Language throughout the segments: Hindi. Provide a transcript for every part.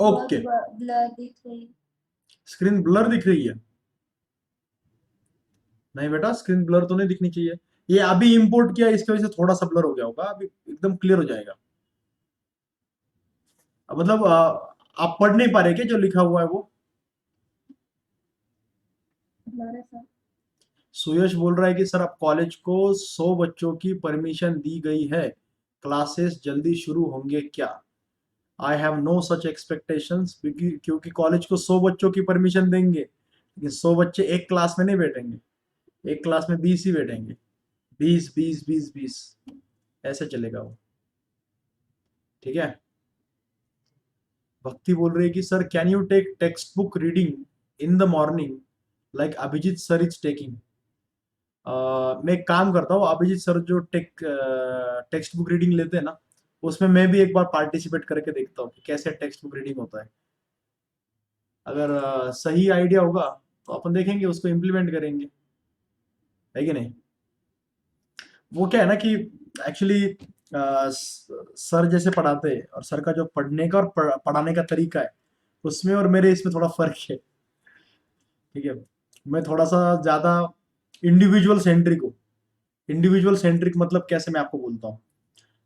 ओके, ब्लर दिख रही। स्क्रीन ब्लर दिख रही है? नहीं बेटा, स्क्रीन ब्लर तो नहीं दिखनी चाहिए। ये अभी इंपोर्ट किया, इसकी वजह से थोड़ा सा ब्लर हो गया होगा, अभी एकदम क्लियर हो जाएगा। मतलब आप पढ़ नहीं पा रहे क्या जो लिखा हुआ है वो? ब्लर है सर। सुयश बोल रहा है कि सर अब कॉलेज को 100 बच्चों की परमिशन दी गई है, क्लासेस जल्दी शुरू होंगे क्या? I have no such expectations, क्योंकि कॉलेज को 100 बच्चों की परमिशन देंगे, लेकिन 100 बच्चे एक क्लास में नहीं बैठेंगे, एक क्लास में 20 ही बैठेंगे। 20 20 20 20 ऐसे चलेगा वो। ठीक है। भक्ति बोल रही है कि sir can you take textbook reading in the morning like Abhijit sir is taking. मैं एक काम करता हूँ, अभिजीत सर जो टेक्स्ट बुक रीडिंग लेते हैं ना, उसमें मैं भी एक बार पार्टिसिपेट करके देखता हूँ कि कैसे टेक्स्ट बुक रीडिंग होता है। अगर सही आइडिया होगा तो अपन देखेंगे, उसको इम्प्लीमेंट करेंगे, है कि नहीं? वो क्या है ना कि एक्चुअली सर जैसे पढ़ाते हैं, और सर का जो पढ़ने का और पढ़ाने का तरीका है, उसमें और मेरे इसमें थोड़ा फर्क है। ठीक है। मैं थोड़ा सा ज्यादा इंडिविजुअल सेंट्रिक हूँ। इंडिविजुअल सेंट्रिक मतलब कैसे, मैं आपको बोलता हूँ।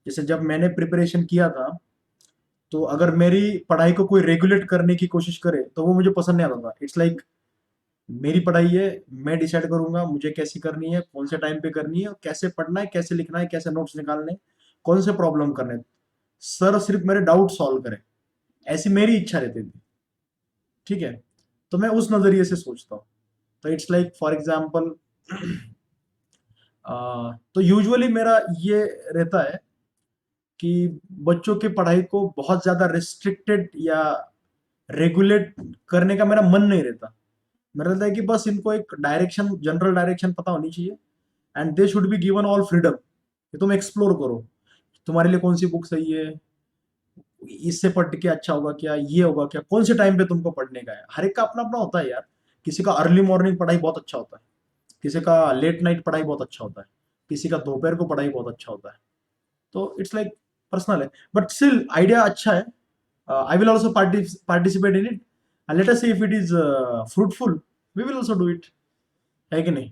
जैसे जब मैंने प्रिपरेशन किया था, तो अगर मेरी पढ़ाई को कोई रेगुलेट करने की कोशिश करे तो वो मुझे पसंद नहीं आता था। इट्स लाइक मेरी पढ़ाई है, मैं डिसाइड करूंगा मुझे कैसी करनी है, कौन से टाइम पे करनी है, और कैसे पढ़ना है, कैसे लिखना है, कैसे नोट्स निकालने हैं, कौन से प्रॉब्लम करने हैं। सर सिर्फ मेरे डाउट सॉल्व करे, ऐसी मेरी इच्छा रहती थी। ठीक है। तो मैं उस नजरिए से सोचता हूँ। तो इट्स लाइक फॉर एग्जाम्पल, तो यूजुअली मेरा ये रहता है कि बच्चों की पढ़ाई को बहुत ज्यादा रिस्ट्रिक्टेड या रेगुलेट करने का मेरा मन नहीं रहता। मेरा रहता है कि बस इनको एक डायरेक्शन, जनरल डायरेक्शन पता होनी चाहिए, and they should be given all freedom कि तुम एक्सप्लोर करो, तुम्हारे लिए कौन सी बुक सही है, इससे पढ़ के अच्छा होगा क्या, ये होगा क्या, कौन से टाइम पे तुमको पढ़ने का है। हर एक का अपना अपना होता है यार। किसी का अर्ली मॉर्निंग पढ़ाई बहुत अच्छा होता है, किसी का लेट नाइट पढ़ाई बहुत अच्छा होता है, किसी का दोपहर को पढ़ाई बहुत अच्छा होता है। तो इट्स लाइक पर्सनल है, बट स्टिल आइडिया अच्छा है। I will also participate in it, and let us see if it is fruitful, we will also do it, है कि नहीं?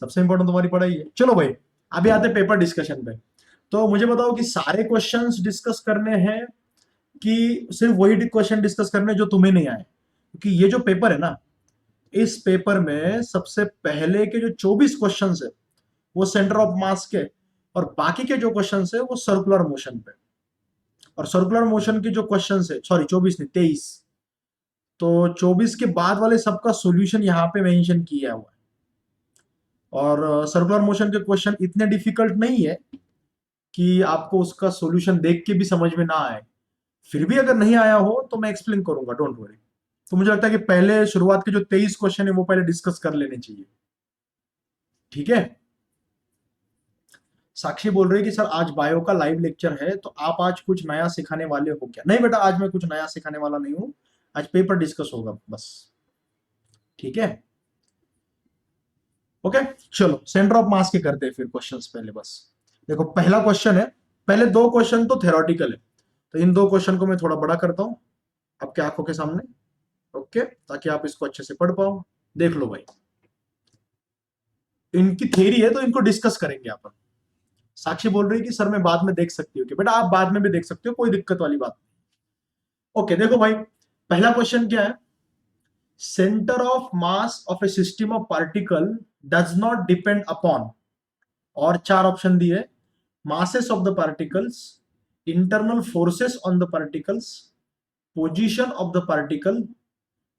सबसे इंपॉर्टेंट तुम्हारी पढ़ाई है। चलो भाई, अभी आते पेपर डिस्कशन पे। तो मुझे बताओ कि सारे क्वेश्चंस डिस्कस करने हैं कि सिर्फ वही क्वेश्चन डिस्कस करने हैं जो तुम्हें नहीं आए? क्योंकि ये जो पेपर है ना, इस पेपर में सबसे पहले के जो 24 क्वेश्चंस है वो सेंटर ऑफ मास के, और बाकी के जो क्वेश्चंस है वो सर्कुलर मोशन पे। और सर्कुलर मोशन के जो क्वेश्चंस है, सॉरी 24 नहीं 23, तो 24 के बाद वाले सबका सॉल्यूशन यहाँ पे मेंशन किया हुआ है। और सर्कुलर मोशन के क्वेश्चन इतने डिफिकल्ट नहीं है कि आपको उसका सॉल्यूशन देख के भी समझ में ना आए। फिर भी अगर नहीं आया हो तो मैं एक्सप्लेन करूंगा, डोंट वरी। तो मुझे लगता है कि पहले शुरुआत के जो 23 क्वेश्चन है वो पहले डिस्कस कर लेने चाहिए। ठीक है। साक्षी बोल रही है कि सर आज बायो का लाइव लेक्चर है, तो आप आज कुछ नया सिखाने वाले हो क्या? नहीं बेटा, आज मैं कुछ नया सिखाने वाला नहीं हूं, आज पेपर डिस्कस होगा बस। ठीक है। ओके। चलो सेंटर ऑफ मास के करते हैं फिर क्वेश्चंस पहले। बस देखो, पहला क्वेश्चन है, पहले दो क्वेश्चन तो थेरोटिकल है, तो इन दो क्वेश्चन को मैं थोड़ा बड़ा करता हूं आपके आंखों के सामने। ओके, ताकि आप इसको अच्छे से पढ़ पाओ। देख लो भाई, इनकी थ्योरी है तो इनको डिस्कस करेंगे अपन। साक्षी बोल रही है कि सर मैं बाद में देख सकती हूँ, कि बेटा आप बाद में भी देख सकते हो, कोई दिक्कत वाली बात नहीं। ओके देखो भाई, पहला क्वेश्चन क्या है? Centre of mass of A system of particle does not depend upon, और चार ऑप्शन दिए, masses of the particles, internal forces on the particles, position of the particle,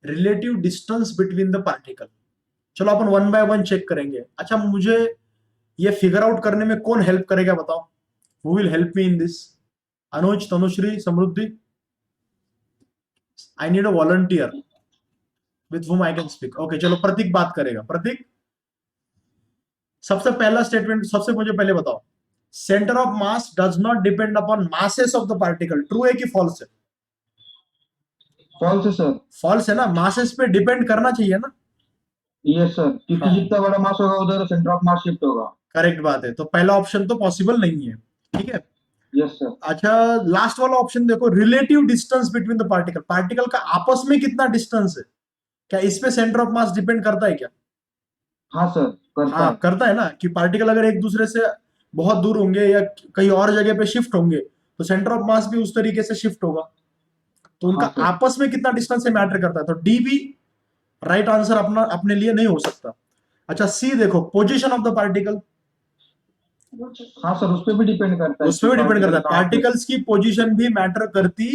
relative distance between the particle। चलो अपन वन बाय वन चेक करेंगे। अच्छा, मुझे ये फिगर आउट करने में कौन हेल्प करेगा बताओ? Who will help me in this? Anuj, Tanushree, Samriddhi? I need a volunteer with whom I can speak. Okay चलो, प्रतीक बात करेगा। प्रतीक, सबसे पहला स्टेटमेंट सबसे मुझे पहले बताओ, centre of mass does not depend upon masses of the particle, true है कि फॉल्स है? फॉल्स है सर। फॉल्स है ना, मासेस पे डिपेंड करना चाहिए ना। यस सर, क्योंकि हाँ, जितना बड़ा मास होगा उधर सेंटर ऑफ मास शिफ्ट होगा। करेक्ट बात है, तो पहला ऑप्शन तो पॉसिबल नहीं है। ठीक है। Yes sir. अच्छा, लास्ट वाला ऑप्शन देखो, relative distance between the particle, particle का आपस में कितना डिस्टेंस है, क्या इस पे सेंटर ऑफ मास डिपेंड करता है क्या? हाँ सर, करता हाँ है। करता है ना, कि पार्टिकल अगर एक दूसरे से बहुत दूर होंगे या कहीं और जगह पे शिफ्ट होंगे तो सेंटर ऑफ मास भी उस तरीके से शिफ्ट होगा, तो उनका हाँ सर। आपस में कितना डिस्टेंस से मैटर करता है, तो डी भी राइट आंसर अपना अपने लिए नहीं हो सकता। अच्छा, सी देखो, पोजीशन ऑफ द पार्टिकल, हाँ सर, उस पर भी डिपेंड करता है उस कि पर भी डिपेंड करता पार्टिकल है, कहाँ पे। पार्टिकल्स की पोजीशन भी मैटर करती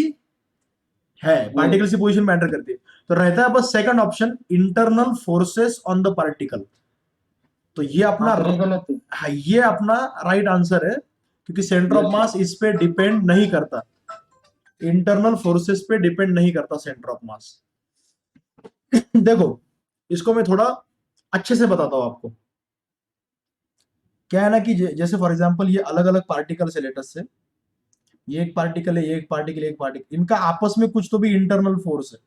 है, ये पार्टिकल्स की पोजीशन मैटर करती है। तो रहता है बस second option, internal forces on the particle, तो ये हाँ अपना, सर, ये गलत है। हाँ ये अपना राइट आंसर है, क्योंकि centre of yes mass sir. इस पे डिपेंड नहीं करता, इंटरनल फोर्सेस पे डिपेंड नहीं करता सेंटर ऑफ मास। देखो, इसको मैं थोड़ा अच्छे से बताता हूं आपको। क्या है ना कि जैसे फॉर एग्जांपल ये अलग अलग पार्टिकल्स है, लेटस से ये एक पार्टिकल है, ये एक पार्टिकल, एक पार्टिकल, इनका आपस में कुछ तो भी इंटरनल फोर्स है,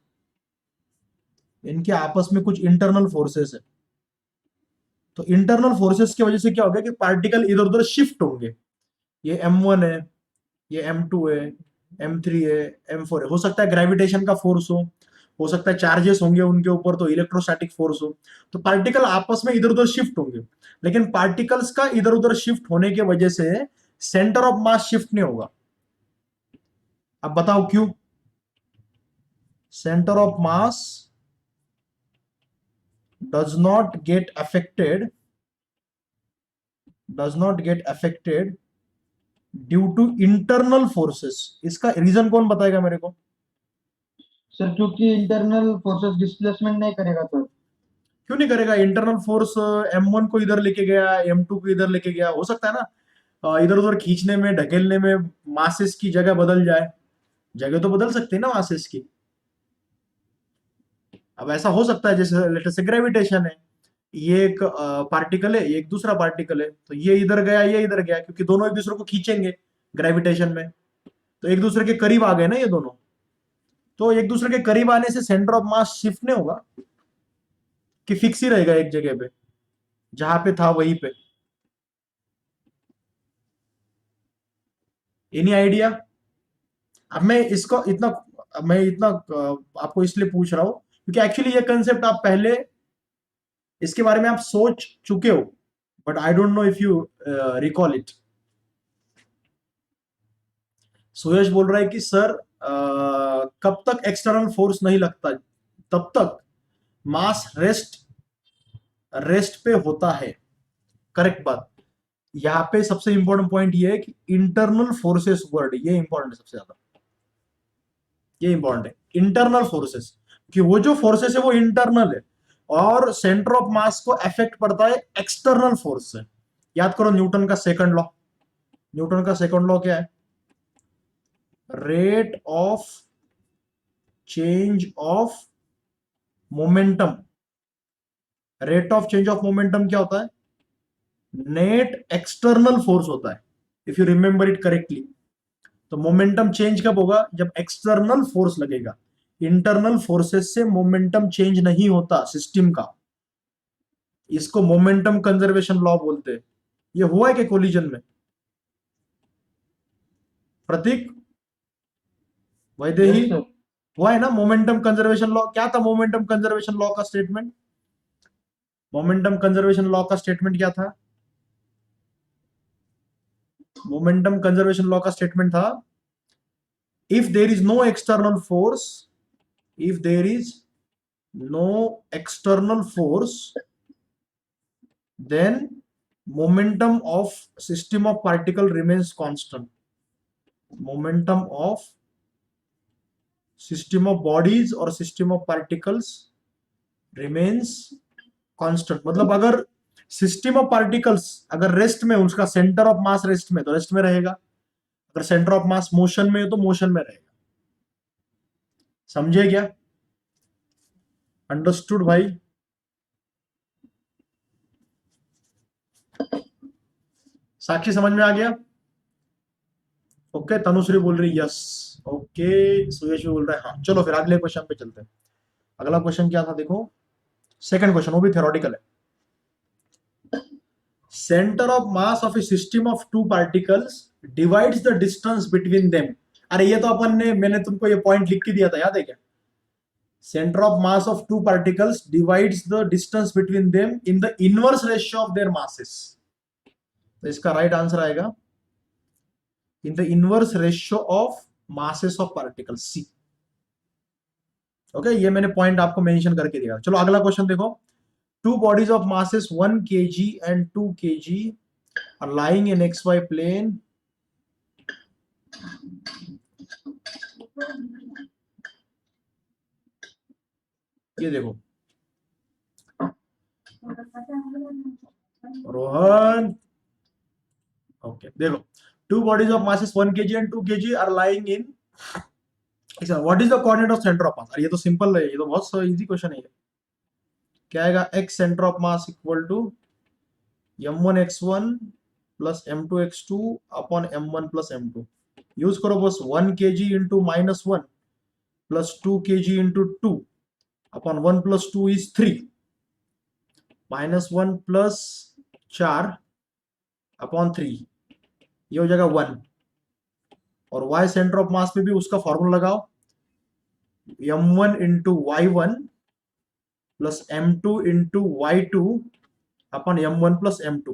इनके आपस में कुछ इंटरनल फोर्सेस है। तो इंटरनल फोर्सेस की वजह से क्या हो गया कि पार्टिकल इधर उधर शिफ्ट होंगे, ये M1 है, ये M2 है, M3 है, M4 है, हो सकता है ग्रेविटेशन का फोर्स हो सकता है चार्जेस होंगे उनके ऊपर तो इलेक्ट्रोस्टैटिक फोर्स हो, तो पार्टिकल आपस में इधर उधर शिफ्ट होंगे, लेकिन पार्टिकल्स का इधर उधर शिफ्ट होने की वजह से सेंटर ऑफ मास शिफ्ट नहीं होगा। अब बताओ क्यों? Centre of mass does not get affected, does not get affected due to internal forces. इसका रीजन कौन बताएगा मेरे को? सर, क्योंकि इंटरनल फोर्सेस डिस्प्लेसमेंट नहीं करेगा सर। क्यों नहीं करेगा? इंटरनल फोर्स M1 को इधर लेके गया, M2 को इधर लेके गया, हो सकता है ना इधर उधर खींचने में ढकेलने में मासेस की जगह बदल जाए, जगह तो बदल सकती है ना मासेस की। अब ऐसा हो सकता है जैसे लेट्स से ग्रेविटेशन है, ये एक पार्टिकल है, ये एक दूसरा पार्टिकल है, तो ये इधर गया, ये इधर गया, क्योंकि दोनों एक दूसरे को खींचेंगे ग्रेविटेशन में, तो एक दूसरे के करीब आ गए ना ये दोनों, तो एक दूसरे के करीब आने से सेंटर ऑफ मास शिफ्ट नहीं होगा, कि फिक्स ही रहेगा एक जगह पे, जहां पे था वहीं पे। Any idea? अब मैं इतना आपको इसलिए पूछ रहा हूं क्योंकि एक्चुअली ये कंसेप्ट आप पहले इसके बारे में आप सोच चुके हो, but I don't know if you recall it. Suyash बोल रहा है कि सर कब तक एक्सटर्नल फोर्स नहीं लगता तब तक मास रेस्ट पे होता है। करेक्ट बात। यहाँ पे सबसे इंपॉर्टेंट पॉइंट ये है कि इंटरनल फोर्सेस वर्ड, ये इंपॉर्टेंट है सबसे ज्यादा, ये इंपॉर्टेंट है इंटरनल फोर्सेस, कि वो जो फोर्सेस है वो इंटरनल है और सेंटर ऑफ मास को अफेक्ट पड़ता है एक्सटर्नल फोर्स से। याद करो न्यूटन का सेकंड लॉ, न्यूटन का सेकंड लॉ क्या है? Rate of change of momentum, rate of change of momentum क्या होता है? नेट एक्सटर्नल फोर्स होता है, if you remember it correctly. तो मोमेंटम चेंज कब होगा? जब एक्सटर्नल फोर्स लगेगा, इंटरनल फोर्सेस से मोमेंटम चेंज नहीं होता सिस्टम का, इसको मोमेंटम कंजर्वेशन लॉ बोलते हैं। ये हुआ है कि कोलिजन में? Pratik, Vaidehi, yes sir. हुआ है ना मोमेंटम कंजर्वेशन लॉ? क्या था मोमेंटम कंजर्वेशन लॉ का स्टेटमेंट? मोमेंटम कंजर्वेशन लॉ का स्टेटमेंट क्या था? मोमेंटम कंजर्वेशन लॉ का स्टेटमेंट था, if there is no external force, if there is no external force, then momentum of system of particle remains constant, momentum of system of bodies or system of particles remains constant। मतलब अगर सिस्टम ऑफ पार्टिकल्स अगर रेस्ट में, उसका सेंटर ऑफ मास रेस्ट में, तो रेस्ट में रहेगा, अगर सेंटर ऑफ मास मोशन में है तो मोशन में रहेगा। समझे क्या? अंडरस्टूड भाई? साक्षी समझ में आ गया? ओके, तनुश्री बोल रही यस, ओके, सुयश भी बोल रहा है हाँ। चलो फिर अगले क्वेश्चन पे चलते हैं। अगला क्वेश्चन क्या था देखो, सेकंड क्वेश्चन, वो भी थ्योरेटिकल है। Centre of mass of A system of two particles divides the distance between them. अरे ये तो अपन ने, मैंने तुमको ये पॉइंट लिख के दिया था, याद है क्या? Centre of mass of two particles divides the distance between them in the inverse ratio of their masses. तो इसका राइट आंसर आएगा in the inverse ratio of masses of particles, C. Okay, ये मैंने पॉइंट आपको मेंशन करके दिया। चलो अगला क्वेश्चन देखो। Two bodies of masses 1 kg and 2 kg are lying in xy plane. ये देखो रोहन, ओके देखो, two bodies of masses 1 kg and 2 kg are lying in, what is the coordinate of centre of मास? अरे ये तो सिंपल है, ये तो बहुत इजी क्वेश्चन है। क्या आएगा? x centre of mass equal to m1x1 plus m2x2 upon m1 plus m2। Use करो बस, 1 kg into -1 plus 2 kg into 2 upon 1 plus 2 is 3 -1 plus 4 upon 3, ये हो जाएगा 1। और y सेंटर ऑफ मास में भी उसका फॉर्मूला लगाओ, m1 into y1 plus m2 into y2 अपन m1 प्लस m2,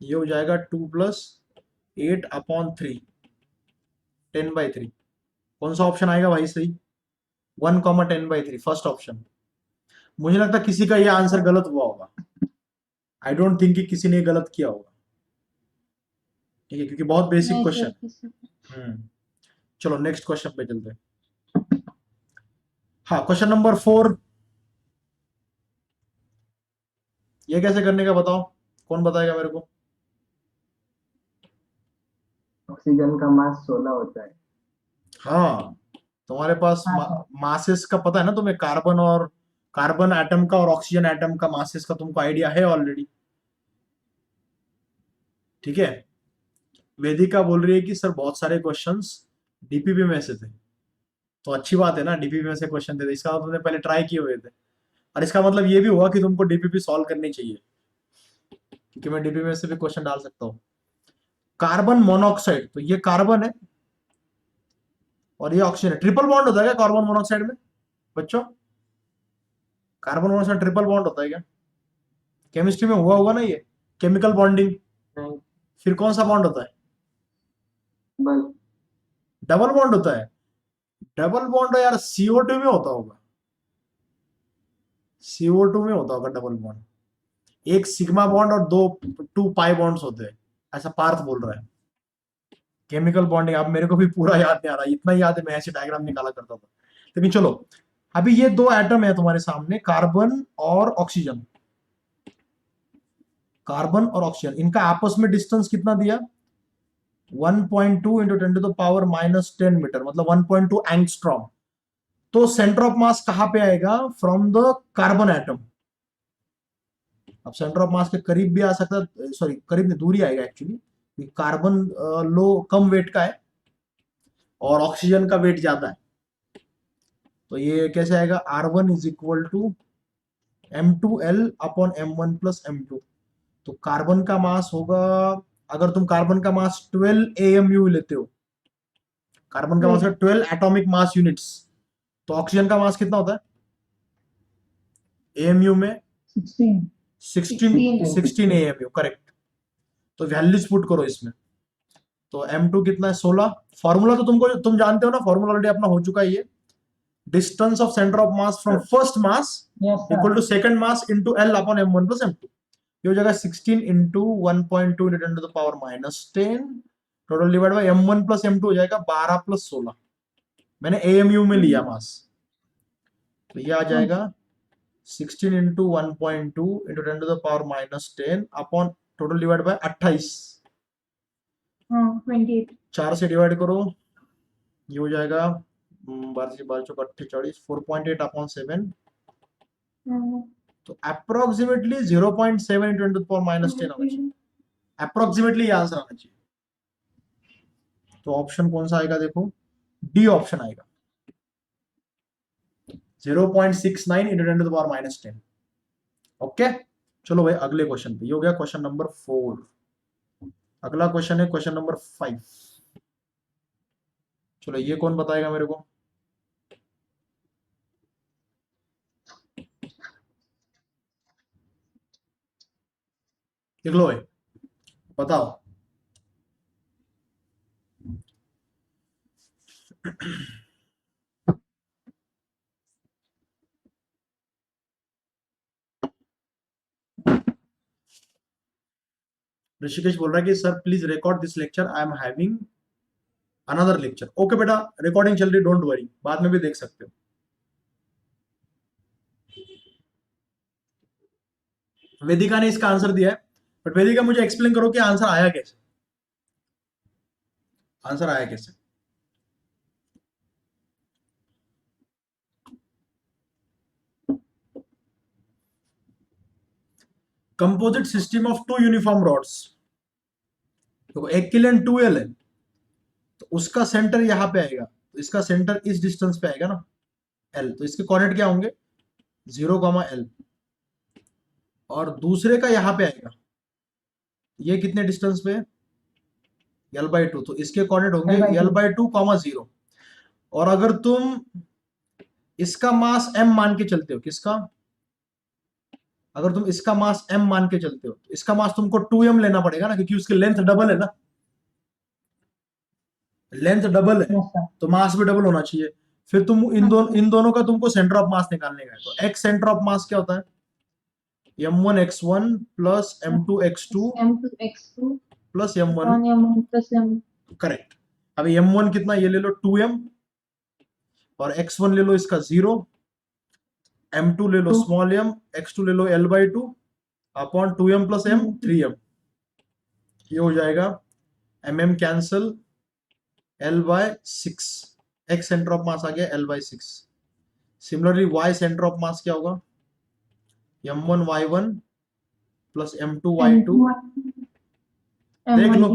ये हो जाएगा 2 प्लस 8 अपॉन 3, 10/3। कौन सा ऑप्शन आएगा भाई सही? 1,10/3, फर्स्ट ऑप्शन। मुझे लगता है किसी का ये आंसर गलत हुआ होगा, आई डोंट थिंक कि किसी ने गलत किया होगा, ठीक है, क्योंकि बहुत बेसिक नहीं क्वेश्चन। सर, चलो नेक्स्ट क्वेश्चन पे चलते हैं। हाँ, क्वेश्चन नंबर 4, ये कैसे करने का बताओ, कौन बताएगा मेरे को? ऑक्सीजन का मास 16 होता है। हाँ, तुम्हारे पास हाँ। मासेस का पता है ना तुम्हें, कार्बन एटम का और ऑक्सीजन एटम का मासेस का तुमको आइडिया है ऑलरेडी, ठीक है। वेदिका बोल रही है कि सर बहुत सारे क्वेश्चंस डीपीपी में से थे, तो अच्छी बात है ना, डीपीपी में से क्वेश्चन थे, इसका तुमने पहले ट्राई किए हुए थे, और इसका मतलब ये भी हुआ कि तुमको डीपीपी सॉल्व करनी चाहिए, क्योंकि मैं डीपीपी में से भी क्वेश्चन डाल सकता हूँ। कार्बन मोनोऑक्साइड, तो ये कार्बन है और ये ऑक्सीजन है। ट्रिपल बॉन्ड होता है क्या कार्बन मोनोऑक्साइड में बच्चों? कार्बन मोनोऑक्साइड ट्रिपल बॉन्ड होता है क्या? केमिस्ट्री में हुआ होगा ना ये, केमिकल बॉन्डिंग। नहीं, फिर कौन सा बॉन्ड होता है? बल डबल बॉन्ड होता है। डबल बॉन्ड यार CO2 में होता होगा, CO2 में होता होगा डबल बॉन्ड। एक सिग्मा बॉन्ड और 2 पाई बॉन्ड्स होते हैं, ऐसा पार्थ बोल रहा है। केमिकल बॉन्डिंग अब मेरे को भी पूरा याद नहीं आ रहा, इतना याद है मैं ऐसे डायग्राम निकाला करता था। लेकिन चलो, अभी ये 2 एटम है तुम्हारे सामने, कार्बन और ऑक्सीजन। कार्बन और ऑक्सीजन, इनका आपस में डिस्टेंस कितना दिया? 1.2 इंटू 10⁻⁻10 मीटर, मतलब 1.2 एंगस्ट्रॉम। तो सेंटर ऑफ मास कहां पे आएगा? From the carbon atom. अब सेंटर ऑफ मास के करीब भी आ सकता है, सॉरी करीब में, दूरी आएगा एक्चुअली, कार्बन लो कम वेट का है और ऑक्सीजन का वेट ज्यादा है। तो ये कैसे आएगा? R1 is equal to M2L upon M1 plus M2। तो कार्बन का मास होगा, अगर तुम कार्बन का मास 12 AMU लेते हो, कार्बन का मास 12 एटॉमिक मास यूनिट्स, तो ऑक्सीजन का मास कितना होता है AMU में? 16 AMU, करेक्ट। तो वैल्यूज पुट करो इसमें, तो M2 कितना है? 16। फॉर्मूला तो तुम जानते हो ना, फॉर्मूला ऑलरेडी अपना हो चुका है ये। Distance of centre of mass from first mass equal to second mass into L upon M1 plus M2। ये हो जाएगा 16 into 1.2 into 10⁻⁻10, total divide by M1 plus M2 हो जाएगा 12 प्लस 16। मैंने AMU में लिया मास, तो ये आ जाएगा 16 into 1.2 into 10⁻⁻10 upon total divide bye 28। 28। 4 से डिवाइड करो, ये हो जाएगा 12 से 12 चौक 48, 4.8 अपॉन 7। तो अप्रोक्सीमेटली 0.7 इंटू 10⁻10 आना चाहिए, अप्रोक्सीमेटली ये आंसर आना चाहिए। तो ऑप्शन कौन सा आएगा? देखो, डी ऑप्शन आएगा, 0.69 इंटू 10⁻10। ओके, चलो भाई अगले क्वेश्चन पे, ये हो गया क्वेश्चन नंबर 4। अगला क्वेश्चन है क्वेश्चन नंबर 5। चलो ये कौन बताएगा मेरे को? लिख लो भाई, बताओ। ऋषिकेश बोल रहा है कि sir please record this lecture, I am having another lecture. Okay बेटा, रिकॉर्डिंग चल रही, डोंट वरी, बाद में भी देख सकते हो। वेदिका ने इसका आंसर दिया है, बट वेदिका मुझे एक्सप्लेन करो कि आंसर आया कैसे, आंसर आया कैसे? Composite system of two uniform rods, तो एक किलन 2L है, तो उसका सेंटर यहां पे आएगा, तो इसका सेंटर इस डिस्टेंस पे आएगा ना, L, तो इसके कोऑर्डिनेट क्या होंगे? 0, L। और दूसरे का यहां पे आएगा, ये कितने डिस्टेंस पे है? L/2, तो इसके कोऑर्डिनेट होंगे L/2, 0। और अगर तुम इसका मास m मान के चलते हो, किसका? अगर तुम इसका मास m मान के चलते हो, तो इसका मास तुमको 2m लेना पड़ेगा ना, क्योंकि उसकी लेंथ डबल है ना, लेंथ डबल है, तो मास भी डबल होना चाहिए। फिर तुम इन दोनों का तुमको सेंटर ऑफ मास निकालने का है, तो x सेंटर ऑफ मास क्या होता है? m1x1 plus m2x2 M2x2 plus m1, 1M1 plus M. Correct. अभी m1 कितना, ये ले लो 2m, और x1 ले लो इसका 0, m2 ले लो स्मॉल m, x2 ले लो L/2 upon 2m plus m 3m, ये हो जाएगा mm cancel L/6, x centre of mass आ गया L/6। Similarly y centre of mass क्या होगा? m1y1 plus m2y2। देख लो,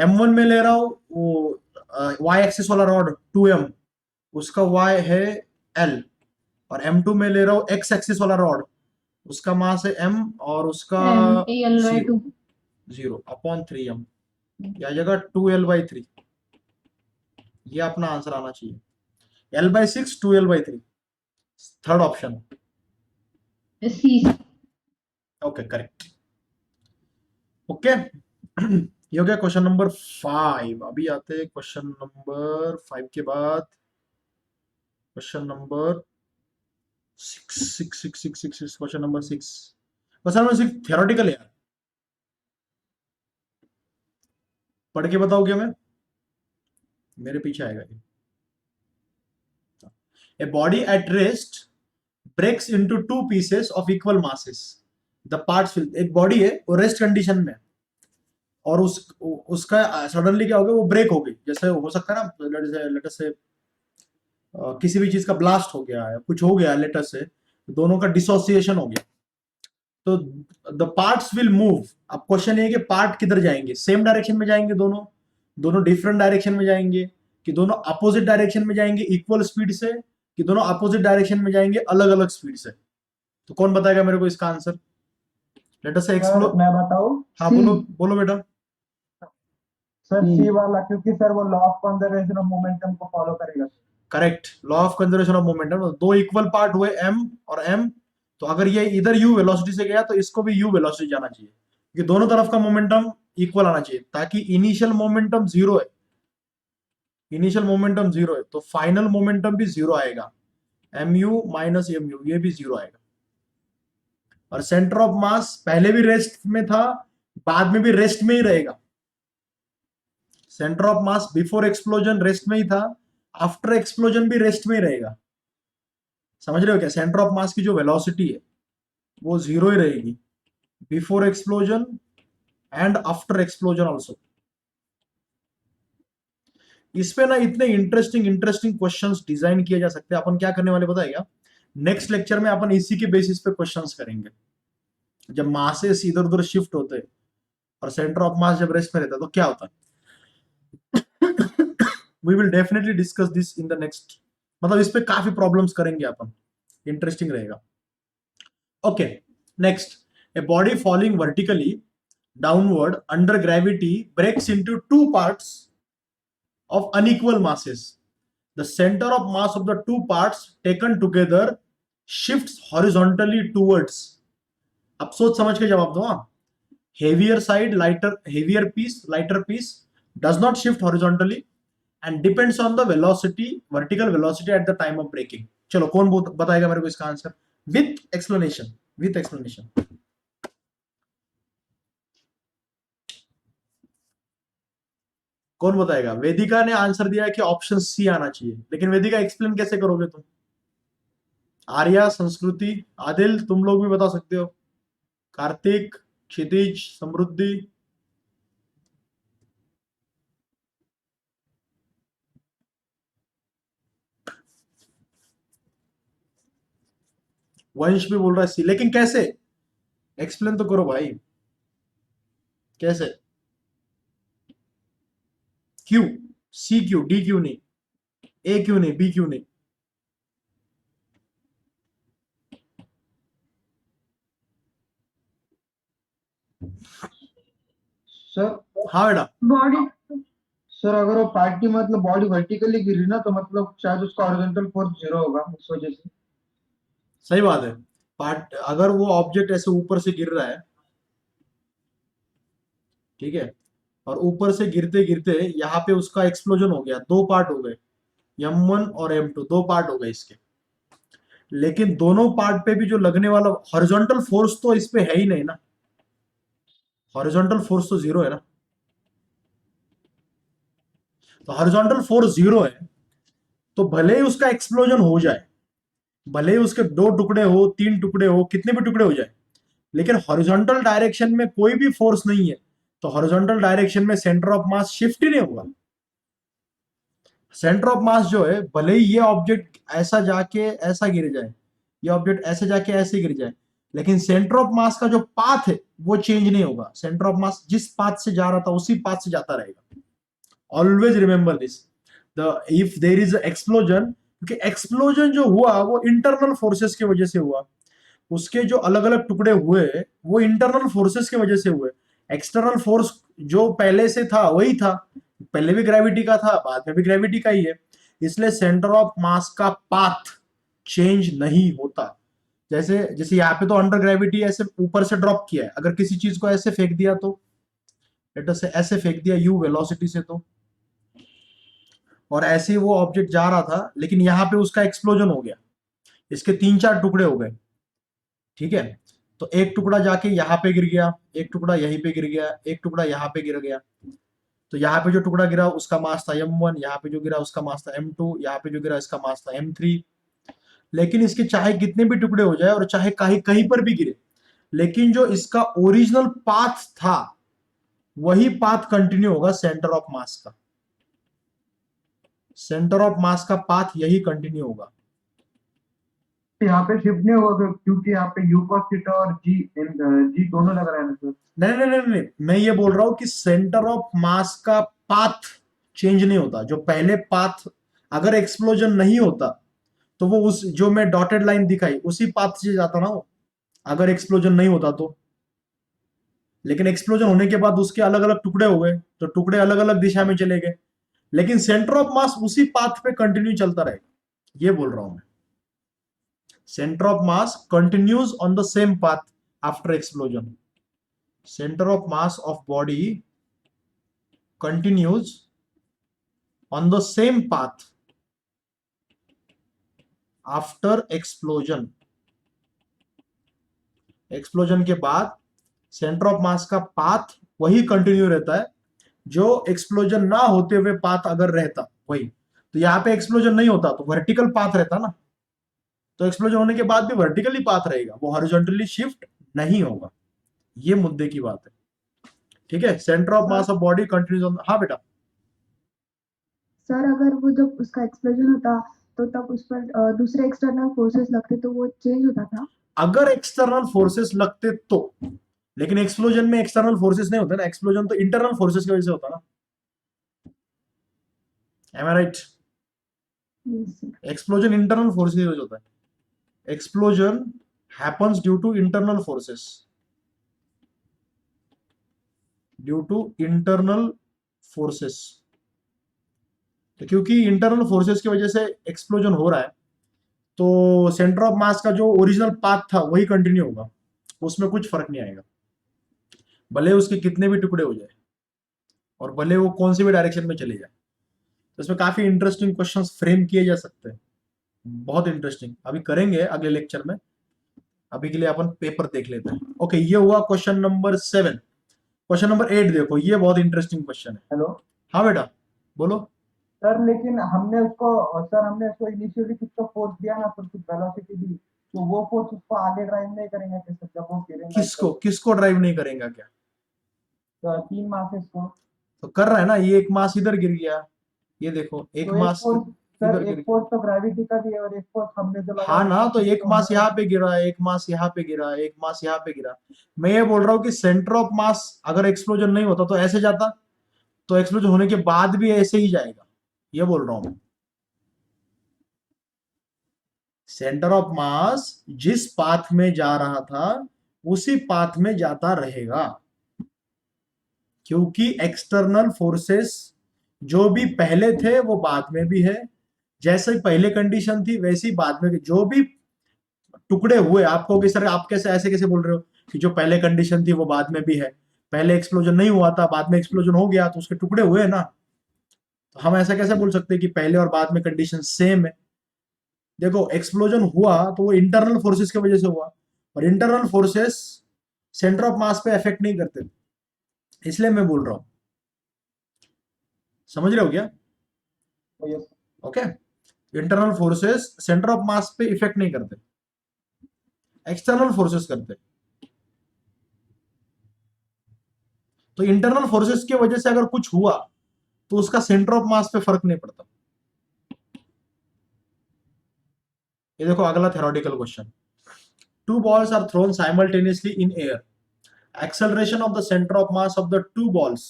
m1 में ले रहा हूं वो y एक्सिस वाला रॉड 2m, उसका y है L, और m2 में ले रहा हूं x एक्सिस वाला रॉड, उसका मास है m और उसका L/2 0 अपॉन 3m, या जगह 2L/3। ये अपना आंसर आना चाहिए, L/6 2L/3, third option. C. Okay correct. Okay, ये हो गया क्वेश्चन नंबर 5। अभी आते हैं क्वेश्चन नंबर 5 के बाद question number 6। Question number 6, question number 6 theoretical है यार, पढ़ के बताओ क्या? मैं मेरे पीछे आएगा ये। A body at rest breaks into 2 pieces of equal masses, the parts will, एक बॉडी है वो रेस्ट कंडीशन में, और उसका सडनली क्या हो गया, वो ब्रेक हो गई, जैसे हो सकता है ना, लेट अस से किसी भी चीज का ब्लास्ट हो गया है, कुछ हो गया लेट अस से, दोनों का डिसोसिएशन हो गया, तो द पार्ट्स विल मूव। अब क्वेश्चन ये है कि पार्ट किधर जाएंगे, सेम डायरेक्शन में जाएंगे दोनों, दोनों डिफरेंट डायरेक्शन में जाएंगे, कि दोनों अपोजिट डायरेक्शन में जाएंगे इक्वल स्पीड से, कि दोनों अपोजिट डायरेक्शन में जाएंगे अलग अलग स्पीड से? तो कौन बताएगा मेरे को इसका आंसर? लेट अस से एक्सप्लोर। मैं बताऊं? हाँ बोलो बोलो बेटा। सर सी वाला, क्योंकि सर वो law of conservation of momentum को फॉलो करेगा। Correct, law of conservation of momentum. दो इक्वल पार्ट हुए m और m, तो अगर ये इधर u वेलोसिटी से गया तो इसको भी u वेलोसिटी जाना चाहिए, क्योंकि दोनों तरफ का मोमेंटम इक्वल आना चाहिए, ताकि इनिशियल मोमेंटम 0 है, इनिशियल मोमेंटम 0 है, तो फाइनल मोमेंटम भी 0 आएगा, mu माइनस mu, ये भी 0 आएगा। और सेंटर ऑफ मास पहले भी रेस्ट में था, बाद में भी रेस्ट में ही रहेगा। Centre of mass before explosion rest में ही था, आफ्टर एक्सप्लोजन भी रेस्ट में ही रहेगा। समझ रहे हो क्या? सेंटर ऑफ मास की जो वेलोसिटी है वो 0 ही रहेगी, before explosion and after explosion also. इस पे ना इतने इंटरेस्टिंग क्वेश्चंस डिजाइन किए जा सकते हैं। अपन क्या करने वाले बताएगा, नेक्स्ट लेक्चर में अपन इसी के बेसिस पे क्वेश्चंस करेंगे। जब मासेस इधर उधर शिफ्ट होते हैं और सेंटर ऑफ मास जब रेस्ट में रहता है तो क्या होता है, we will definitely discuss this in the next, मतलब इस पे काफी प्रॉब्लम्स करेंगे अपन, इंटरेस्टिंग रहेगा। Okay next, A body falling vertically downward under gravity breaks into two parts of unequal masses. The center of mass of the two parts taken together shifts horizontally towards. अब सोच समझ के जवाब दो. Heavier side, heavier piece, lighter piece does not shift horizontally and depends on the velocity, vertical velocity at the time of breaking. चलो कौन बताएगा मेरे को इसका आंसर with explanation. कौन बताएगा? वेदिका ने आंसर दिया है कि ऑप्शन सी आना चाहिए, लेकिन वेदिका एक्सप्लेन कैसे करोगे तुम? आर्या, संस्कृति, आदिल, तुम लोग भी बता सकते हो. कार्तिक, क्षितिज, समृद्धि. वंश भी बोल रहा है सी, लेकिन कैसे? एक्सप्लेन तो करो भाई, कैसे? क्यों? सी क्यों? डी क्यों नहीं? ए क्यों नहीं? बी क्यों नहीं? सर हाँ बेटा. बॉडी सर अगर वो पार्ट की मतलब बॉडी वर्टिकली गिरी ना तो मतलब शायद उसका हॉरिजॉन्टल फोर्स 0 होगा इस वजह से. सही बात है. पार्ट अगर वो ऑब्जेक्ट ऐसे ऊपर से गिर रहा है, ठीक है, और ऊपर से गिरते गिरते यहाँ पे उसका एक्सप्लोजन हो गया, दो पार्ट हो गए, M1 और M2 दो पार्ट हो गए इसके. लेकिन दोनों पार्ट पे भी जो लगने वाला हॉरिजॉन्टल फोर्स तो इस पे है ही नहीं ना. हॉरिजॉन्टल फोर्स तो 0 है ना. तो हॉरिजॉन्टल फोर्स 0 है, तो भले ही उसका एक्सप्लोजन हो जाए, भले ही उसके 2 टुकड़े हो, 3 टुकड़े हो, कितने भी टुकड़े हो जाए, लेकिन हॉरिजॉन्टल डायरेक्शन में कोई भी फोर्स नहीं है, तो हॉरिजॉन्टल डायरेक्शन में सेंटर ऑफ मास शिफ्ट ही नहीं होगा. सेंटर ऑफ मास जो है, भले ही ये ऑब्जेक्ट ऐसा जाके ऐसा गिर जाए, ये ऑब्जेक्ट ऐसे जाके ऐसे गिर जाए, लेकिन सेंटर ऑफ मास का जो पाथ है वो चेंज नहीं होगा. सेंटर ऑफ मास जिस पाथ से जा रहा था उसी पाथ से जाता रहेगा. Always remember this. If there is explosion, क्योंकि एक्सप्लोजन जो हुआ वो इंटरनल फोर्सेस की वजह से हुआ. उसके जो अलग अलग टुकड़े हुए वो इंटरनल फोर्सेस की वजह से हुए. एक्सटर्नल फोर्स जो पहले से था वही था, पहले भी ग्रेविटी का था, बाद में भी ग्रेविटी का ही है. इसलिए सेंटर ऑफ मास का पाथ चेंज नहीं होता. जैसे जैसे यहाँ पे तो अंडर ग्रेविटी ऐसे ऊपर से ड्रॉप किया है, अगर किसी चीज को ऐसे फेंक दिया तो ऐसे फेंक दिया यू वेलोसिटी से, तो और ऐसे वो ऑब्जेक्ट जा रहा था, लेकिन यहाँ पे उसका एक्सप्लोजन हो गया, इसके 3-4 टुकड़े हो गए, ठीक है. तो एक टुकड़ा जाके यहाँ पे गिर गया, एक टुकड़ा यहीं पे गिर गया, एक टुकड़ा यहाँ पे गिर गया. तो यहाँ पे जो टुकड़ा गिरा उसका मास था M1, यहाँ पे जो गिरा उसका मास था M2, यहाँ पे जो गिरा इसका मास था M3. लेकिन इसके चाहे कितने भी टुकड़े हो जाए और चाहे कहीं कहीं पर भी गिरे, लेकिन जो इसका ओरिजिनल पाथ था वही पाथ कंटिन्यू होगा सेंटर ऑफ मास का. सेंटर ऑफ मास का पाथ यही कंटिन्यू होगा. यहाँ पे शिफ्ट नहीं होगा क्योंकि यहाँ पे यू cos थीटा और जी दोनों लग रहा है ना सर. नहीं नहीं नहीं नहीं, मैं ये बोल रहा हूं कि सेंटर ऑफ मास का पाथ चेंज नहीं होता. जो पहले पाथ, अगर एक्सप्लोजन नहीं होता तो वो उस जो मैं डॉटेड लाइन दिखाई उसी पाथ से जाता ना वो, अगर एक्सप्लोजन नहीं होता तो. लेकिन एक्सप्लोजन होने के बाद उसके अलग अलग टुकड़े हो गए, तो टुकड़े अलग अलग दिशा में चले गए, लेकिन सेंटर ऑफ मास उसी पाथ पे कंटिन्यू चलता रहेगा. ये बोल रहा हूं मैं. Centre of mass continues on the same path after explosion. Center of mass of body continues on the same path after explosion. Explosion के बाद सेंटर ऑफ मास का पाथ वही कंटिन्यू रहता है जो एक्सप्लोजन ना होते हुए पाथ अगर रहता वही. तो यहाँ पे एक्सप्लोजन नहीं होता तो वर्टिकल पाथ रहता ना, तो एक्सप्लोजन होने के बाद भी वर्टिकली पाथ रहेगा, वो हॉरिजॉन्टली शिफ्ट नहीं होगा. ये मुद्दे की बात है, ठीक है. Centre of mass of body continues on. हाँ बेटा. सर अगर वो जब उसका एक्सप्लोजन होता तो तब उस पर दूसरे एक्सटर्नल फोर्सेस लगते तो वो चेंज होता था. अगर एक्सटर्नल फोर्सेस लगते तो, लेकिन एक्सप्लोजन में एक्सटर्नल फोर्सेस नहीं होते ना, एक्सप्लोजन तो इंटरनल फोर्सेस की वजह से होता ना. Am I right? Explosion internal force की वजह से होता है. Explosion happens due to internal forces. Due to internal forces. तो क्योंकि इंटरनल फोर्सेस की वजह से एक्सप्लोजन हो रहा है, तो सेंटर ऑफ मास का जो ओरिजिनल पाथ था वही कंटिन्यू होगा, उसमें कुछ फर्क नहीं आएगा, भले उसके कितने भी टुकड़े हो जाए और भले वो कौन सी भी डायरेक्शन में चले जाए। तो इसमें काफी इंटरेस्टिंग क्वेश्चंस फ्रेम किए जा सकते हैं, बहुत इंटरेस्टिंग, अभी करेंगे अगले लेक्चर में। अभी के लिए अपन पेपर देख लेते हैं। ओके, ये हुआ क्वेश्चन नंबर 7। क्वेश्चन नंबर 8 देखो, ये बहुत इंटरेस्टिंग क्वेश्चन है। हेलो हाँ बेटा बोलो। सर, लेकिन हमने उसको इनिशियली कुछ तो फोर्स दिया ना सर, कुछ वेलोसिटी दी, तो वो फोर्स उसको आगे ड्राइव नहीं करेंगे क्या सर, जब वो गिरेगा किसको किसको ड्राइव नहीं करेगा क्या? तो 3 मासेस को। तो कर रहा है ना, ये एक मास इधर गिर गया, ये देखो एक तो मास फोर्स सर, इधर गिर एक गया। फोर्स तो ग्रेविटी का भी है और एक फोर्स हमने जो लगाया हाँ ना, तो एक मास हमारा- यहाँ पे गिरा, एक मास यहाँ पे गिरा, एक मास यहाँ पे गिरा। मैं ये बोल रहा हूँ कि सेंटर ऑफ मास अगर एक्सप्लोजन नहीं होता तो ऐसे जाता, तो एक्सप्लोजन होने के बाद भी ऐसे ही जाएगा, ये बोल रहा हूं मैं। सेंटर ऑफ मास जिस पाथ में जा रहा था उसी पाथ में जाता रहेगा, क्योंकि एक्सटर्नल फोर्सेस जो भी पहले थे वो बाद में भी है, जैसे पहले कंडीशन थी वैसी बाद में भी। जो भी टुकड़े हुए, आपको कि सर आप कैसे ऐसे कैसे बोल रहे हो कि जो पहले कंडीशन थी वो बाद में भी है? पहले एक्सप्लोजन नहीं हुआ था, बाद में एक्सप्लोजन हो गया, तो उसके टुकड़े हुए ना। तो हम ऐसा कैसे बोल सकते हैं कि पहले और बाद में कंडीशन सेम है? देखो, एक्सप्लोजन हुआ तो वो इंटरनल फोर्सेस की वजह से हुआ, और इंटरनल फोर्सेस सेंटर ऑफ मास पे इफेक्ट नहीं करते, इसलिए मैं बोल रहा हूं। समझ रहे हो क्या? तो ये okay, internal forces centre of मास पे इफेक्ट नहीं करते, एक्सटर्नल फोर्सेस करते। तो इंटरनल फोर्सेस की वजह से अगर कुछ हुआ तो उसका सेंटर ऑफ मास पे फर्क नहीं पड़ता। ये देखो अगला theoretical question. Two balls are thrown simultaneously in air, acceleration of the center of mass of the two balls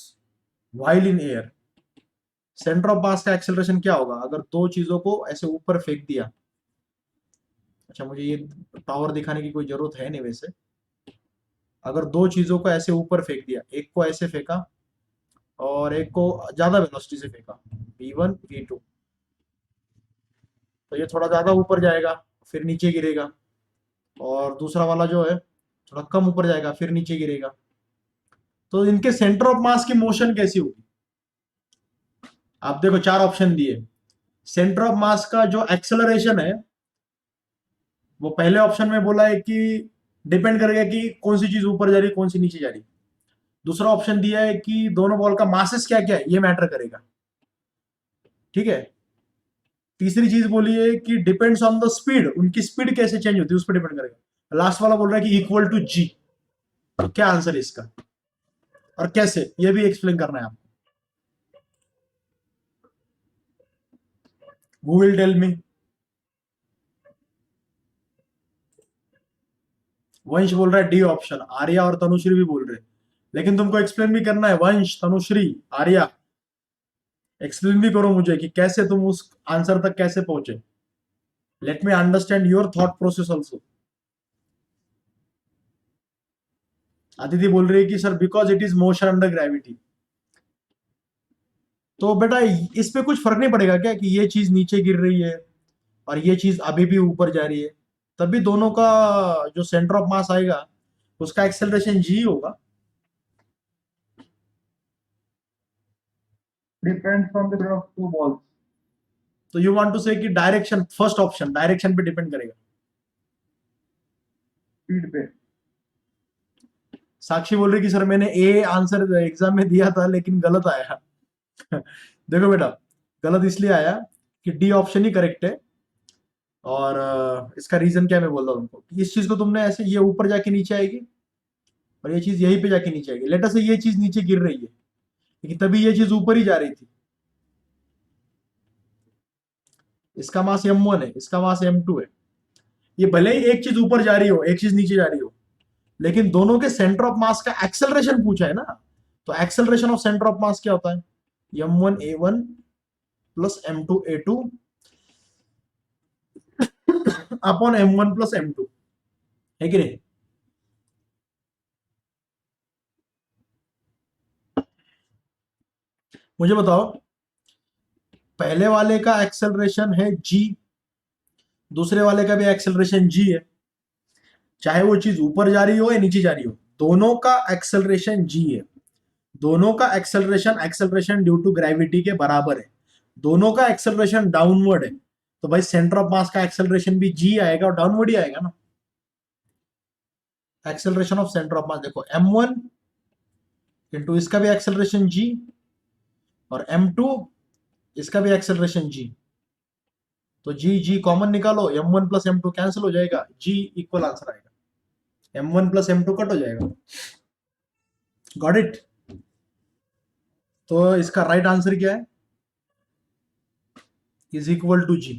while in air। Centre of मास का एक्सेलरेशन क्या होगा अगर दो चीजों को ऐसे ऊपर फेंक दिया? अच्छा, मुझे ये पावर दिखाने की कोई जरूरत है नहीं वैसे। अगर दो चीजों को ऐसे ऊपर फेंक दिया, एक को ऐसे फेंका और एक को ज्यादा वेलोसिटी से फेंका, v1 v2, तो ये थोड़ा ज्यादा ऊपर जाएगा फिर नीचे गिरेगा, और दूसरा वाला जो है थोड़ा कम ऊपर जाएगा फिर नीचे गिरेगा। तो इनके सेंटर ऑफ मास की मोशन कैसी होगी? आप देखो 4 ऑप्शन दिए। सेंटर ऑफ मास का जो एक्सेलरेशन है वो पहले ऑप्शन में बोला है कि डिपेंड करेगा कि कौन सी चीज ऊपर जा रही है कौन सी नीचे जा रही है। दूसरा ऑप्शन दिया है कि दोनों बॉल का मासेस क्या क्या है ये मैटर करेगा, ठीक है। तीसरी चीज बोली है कि डिपेंड्स ऑन द स्पीड, उनकी स्पीड कैसे चेंज होती है उस पर डिपेंड करेगा। लास्ट वाला बोल रहा है कि इक्वल टू जी। क्या आंसर है इसका और कैसे, ये भी एक्सप्लेन करना है आपको। Who will tell me? Vansh बोल रहा है डी ऑप्शन, आर्या और तनुश्री भी बोल रहे हैं, लेकिन तुमको एक्सप्लेन भी करना है। वंश, तनुश्री, आर्या, एक्सप्लेन भी करो मुझे कि कैसे तुम उस आंसर तक कैसे पहुंचे। Let me understand your thought process also. Aditi बोल रही है कि sir because it is motion under gravity. तो बेटा इस पे कुछ फर्क नहीं पड़ेगा क्या कि ये चीज नीचे गिर रही है और ये चीज अभी भी ऊपर जा रही है? तभी दोनों का जो सेंटर ऑफ मास आएगा उसका एक्सेलरेशन जी होगा। Depends on the speed of two balls. तो यू वांट टू से कि डायरेक्शन, फर्स्ट ऑप्शन डायरेक्शन पे डिपेंड करेगा। स्पीड पे। साक्षी बोल रही कि सर मैंने ए आंसर एग्जाम में दिया था लेकिन गलत आया। देखो बेटा, गलत इसलिए आया कि डी ऑप्शन ही करेक्ट है, और इसका रीजन क्या मैं बोल रहा हूँ तुमको कि इस चीज को तुमने ऐसे, ये ऊपर जाके नीचे आएगी और ये चीज यहीं पे जाके नीचे आएगी। लेटर से ये चीज नीचे गिर रही है लेकिन तभी ये चीज ऊपर ही जा रही थी। इसका मास m1 है, इसका मास m2 है। ये भले ही एक चीज ऊपर जा रही हो एक चीज नीचे जा रही हो, लेकिन दोनों के सेंटर ऑफ मास का एक्सेलरेशन पूछा है ना। तो acceleration of centre of mass क्या होता है? m1a1 plus m2a2 upon m1 plus m2, है कि नहीं? मुझे बताओ, पहले वाले का एक्सेलरेशन है g, दूसरे वाले का भी एक्सेलरेशन g है, चाहे वो चीज ऊपर जा रही हो या नीचे जा रही हो, दोनों का एक्सेलरेशन g है। दोनों का एक्सेलरेशन ड्यू टू ग्रेविटी के बराबर है। दोनों का एक्सेलरेशन डाउनवर्ड है, तो भाई सेंटर ऑफ मास का एक्सेलरेशन भी g आएगा और डाउनवर्ड ही आएगा ना। एक्सेलरेशन ऑफ सेंटर ऑफ मास देखो, m1 इंटू इसका भी एक्सेलरेशन g और m2 इसका भी एक्सेलरेशन g, तो g कॉमन निकालो, m1 प्लस m2 कैंसिल हो जाएगा, g इक्वल आंसर आएगा, m1 प्लस m2 कट हो जाएगा। Got it? तो इसका राइट आंसर क्या है? Is equal to g।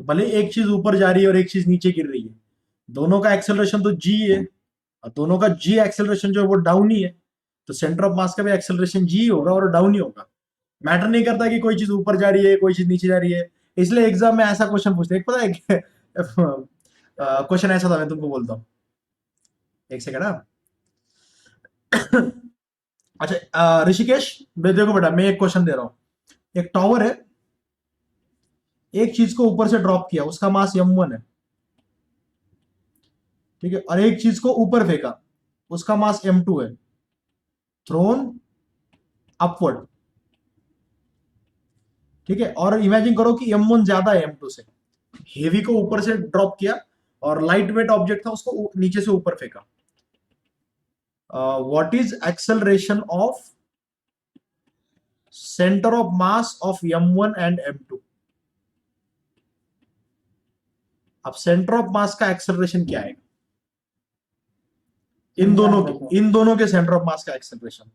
भले एक चीज ऊपर जा रही है और एक चीज नीचे गिर रही है, दोनों का एक्सेलरेशन तो g है और दोनों का g एक्सेलरेशन जो है वो डाउन ही है, तो सेंटर ऑफ मास का भी एक्सेलरेशन g होगा और डाउन ही होगा। मैटर नहीं करता कि कोई चीज ऊपर जा रही है कोई चीज नीचे जा रही है। इसलिए एग्जाम में ऐसा क्वेश्चन पूछते हैं, पता है क्वेश्चन ऐसा था, मैं तुमको बोलता हूँ, एक सेकंड। अच्छा ऋषिकेश, देखो बेटा, मैं एक क्वेश्चन दे रहा हूँ। एक टावर है, एक चीज को ऊपर से ड्रॉप किया, उसका मास m1 है, ठीक है, और एक चीज को ऊपर फेंका, उसका मास m2 है, थ्रोन अपवर्ड, ठीक है। और इमेजिन करो कि m1 ज्यादा है m2 से, हेवी को ऊपर से ड्रॉप किया और लाइट वेट ऑब्जेक्ट था उसको नीचे से ऊपर फेंका। What is acceleration of centre of mass of m1 and m2? अब सेंटर ऑफ मास का एक्सेलरेशन क्या आएगा? इन दोनों के सेंटर ऑफ मास का एक्सेलरेशन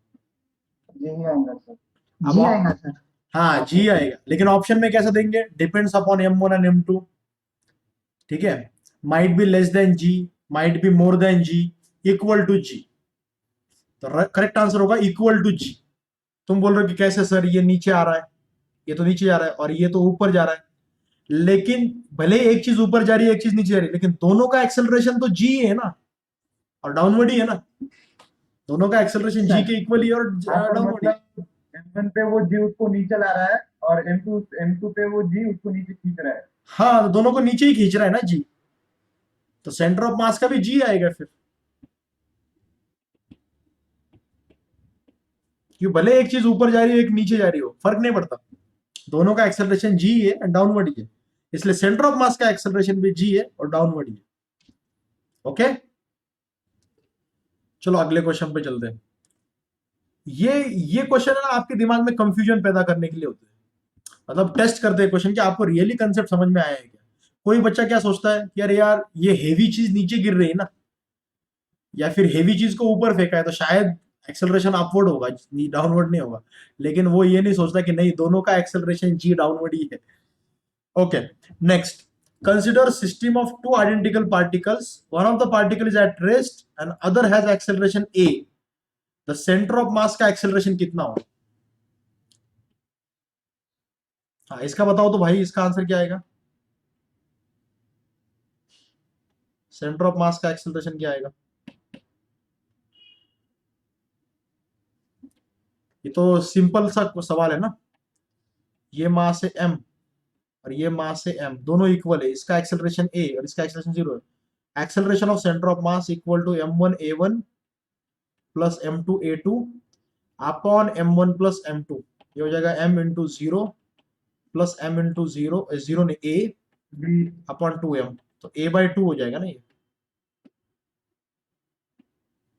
यही आएगा सर, अब जी आएगा सर। हाँ जी आएगा, लेकिन ऑप्शन में कैसे देंगे? Depends upon m1 and m2, ठीक है। Might be less than g, might be more than g, equal to g। तो करेक्ट आंसर होगा इक्वल टू g। तुम बोल रहे हो कि कैसे सर, ये नीचे आ रहा है, ये तो नीचे जा रहा है और ये तो ऊपर जा रहा है, लेकिन भले एक चीज ऊपर जा रही है एक चीज नीचे जा रही है, लेकिन दोनों का एक्सेलरेशन तो g है ना, और डाउनवर्ड ही है ना। दोनों का एक्सेलरेशन g के इक्वल ही और डाउनवर्ड ही। m1 पे वो g उसको नीचे ला रहा है और m2 पे वो g उसको नीचे खींच रहा है। हाँ, तो दोनों को नीचे ही खींच रहा है ना g, तो सेंटर ऑफ मास का भी g आएगा फिर, क्यों? भले एक चीज ऊपर जा रही हो एक नीचे जा रही हो, फर्क नहीं पड़ता, दोनों का एक्सेलरेशन g है और डाउनवर्ड ही है, इसलिए सेंटर ऑफ मास का एक्सेलरेशन भी g है और डाउनवर्ड ही है। ओके, चलो अगले क्वेश्चन पे चलते हैं। ये क्वेश्चन है ना, आपके दिमाग में कंफ्यूजन पैदा करने के लिए होते हैं, मतलब टेस्ट करते हैं क्वेश्चन कि आपको रियली कंसेप्ट समझ में आया है क्या। कोई बच्चा क्या सोचता है कि अरे यार ये हेवी चीज नीचे गिर रही है ना, या फिर हेवी चीज को ऊपर फेंका है तो शायद एक्सेलरेशन अपवर्ड होगा, डाउनवर्ड नहीं होगा, लेकिन वो ये नहीं सोचता कि नहीं, दोनों का एक्सेलरेशन g डाउनवर्ड ही है। Okay, next, consider system of two identical particles, one of the particle is at rest and other has acceleration a, the center of mass का acceleration कितना हो? हाँ, इसका बताओ तो भाई, इसका आंसर क्या आएगा? सेंटर ऑफ मास का एक्सेलरेशन क्या आएगा? ये तो सिंपल सा सवाल है ना, ये मास है m और ये मास है m, दोनों इक्वल है, इसका एक्सेलरेशन a और इसका एक्सेलरेशन 0 है। Acceleration of centre of mass equal to m1 a1 plus m2 a2 upon m1 plus m2, ये हो जाएगा m into 0 plus m into 0, 0 ने a अपॉन 2m, तो a बाई 2 हो जाएगा ना, ये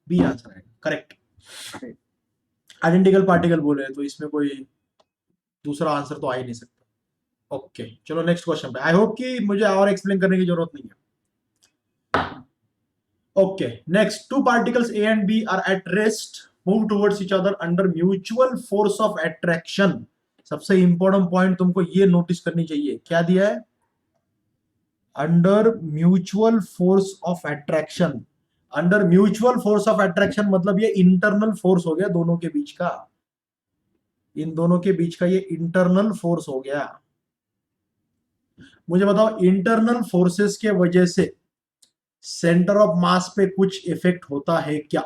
बी आंसर है करेक्ट। आइडेंटिकल पार्टिकल बोले तो इसमें कोई दूसरा आंसर तो आ ही नहीं सकता। ओके, चलो नेक्स्ट क्वेश्चन पे। आई होप कि मुझे और एक्सप्लेन करने की जरूरत नहीं है। Okay, next, two particles A and B are at rest, move towards each other under mutual force of attraction. सबसे इंपॉर्टेंट पॉइंट तुमको ये नोटिस करनी चाहिए, क्या दिया है? Under mutual force of attraction. Under mutual force of attraction मतलब ये इंटरनल फोर्स हो गया दोनों के बीच का, इन दोनों के बीच का ये इंटरनल फोर्स हो गया। मुझे बताओ, इंटरनल फोर्सेस के वजह से सेंटर ऑफ मास पे कुछ इफेक्ट होता है क्या?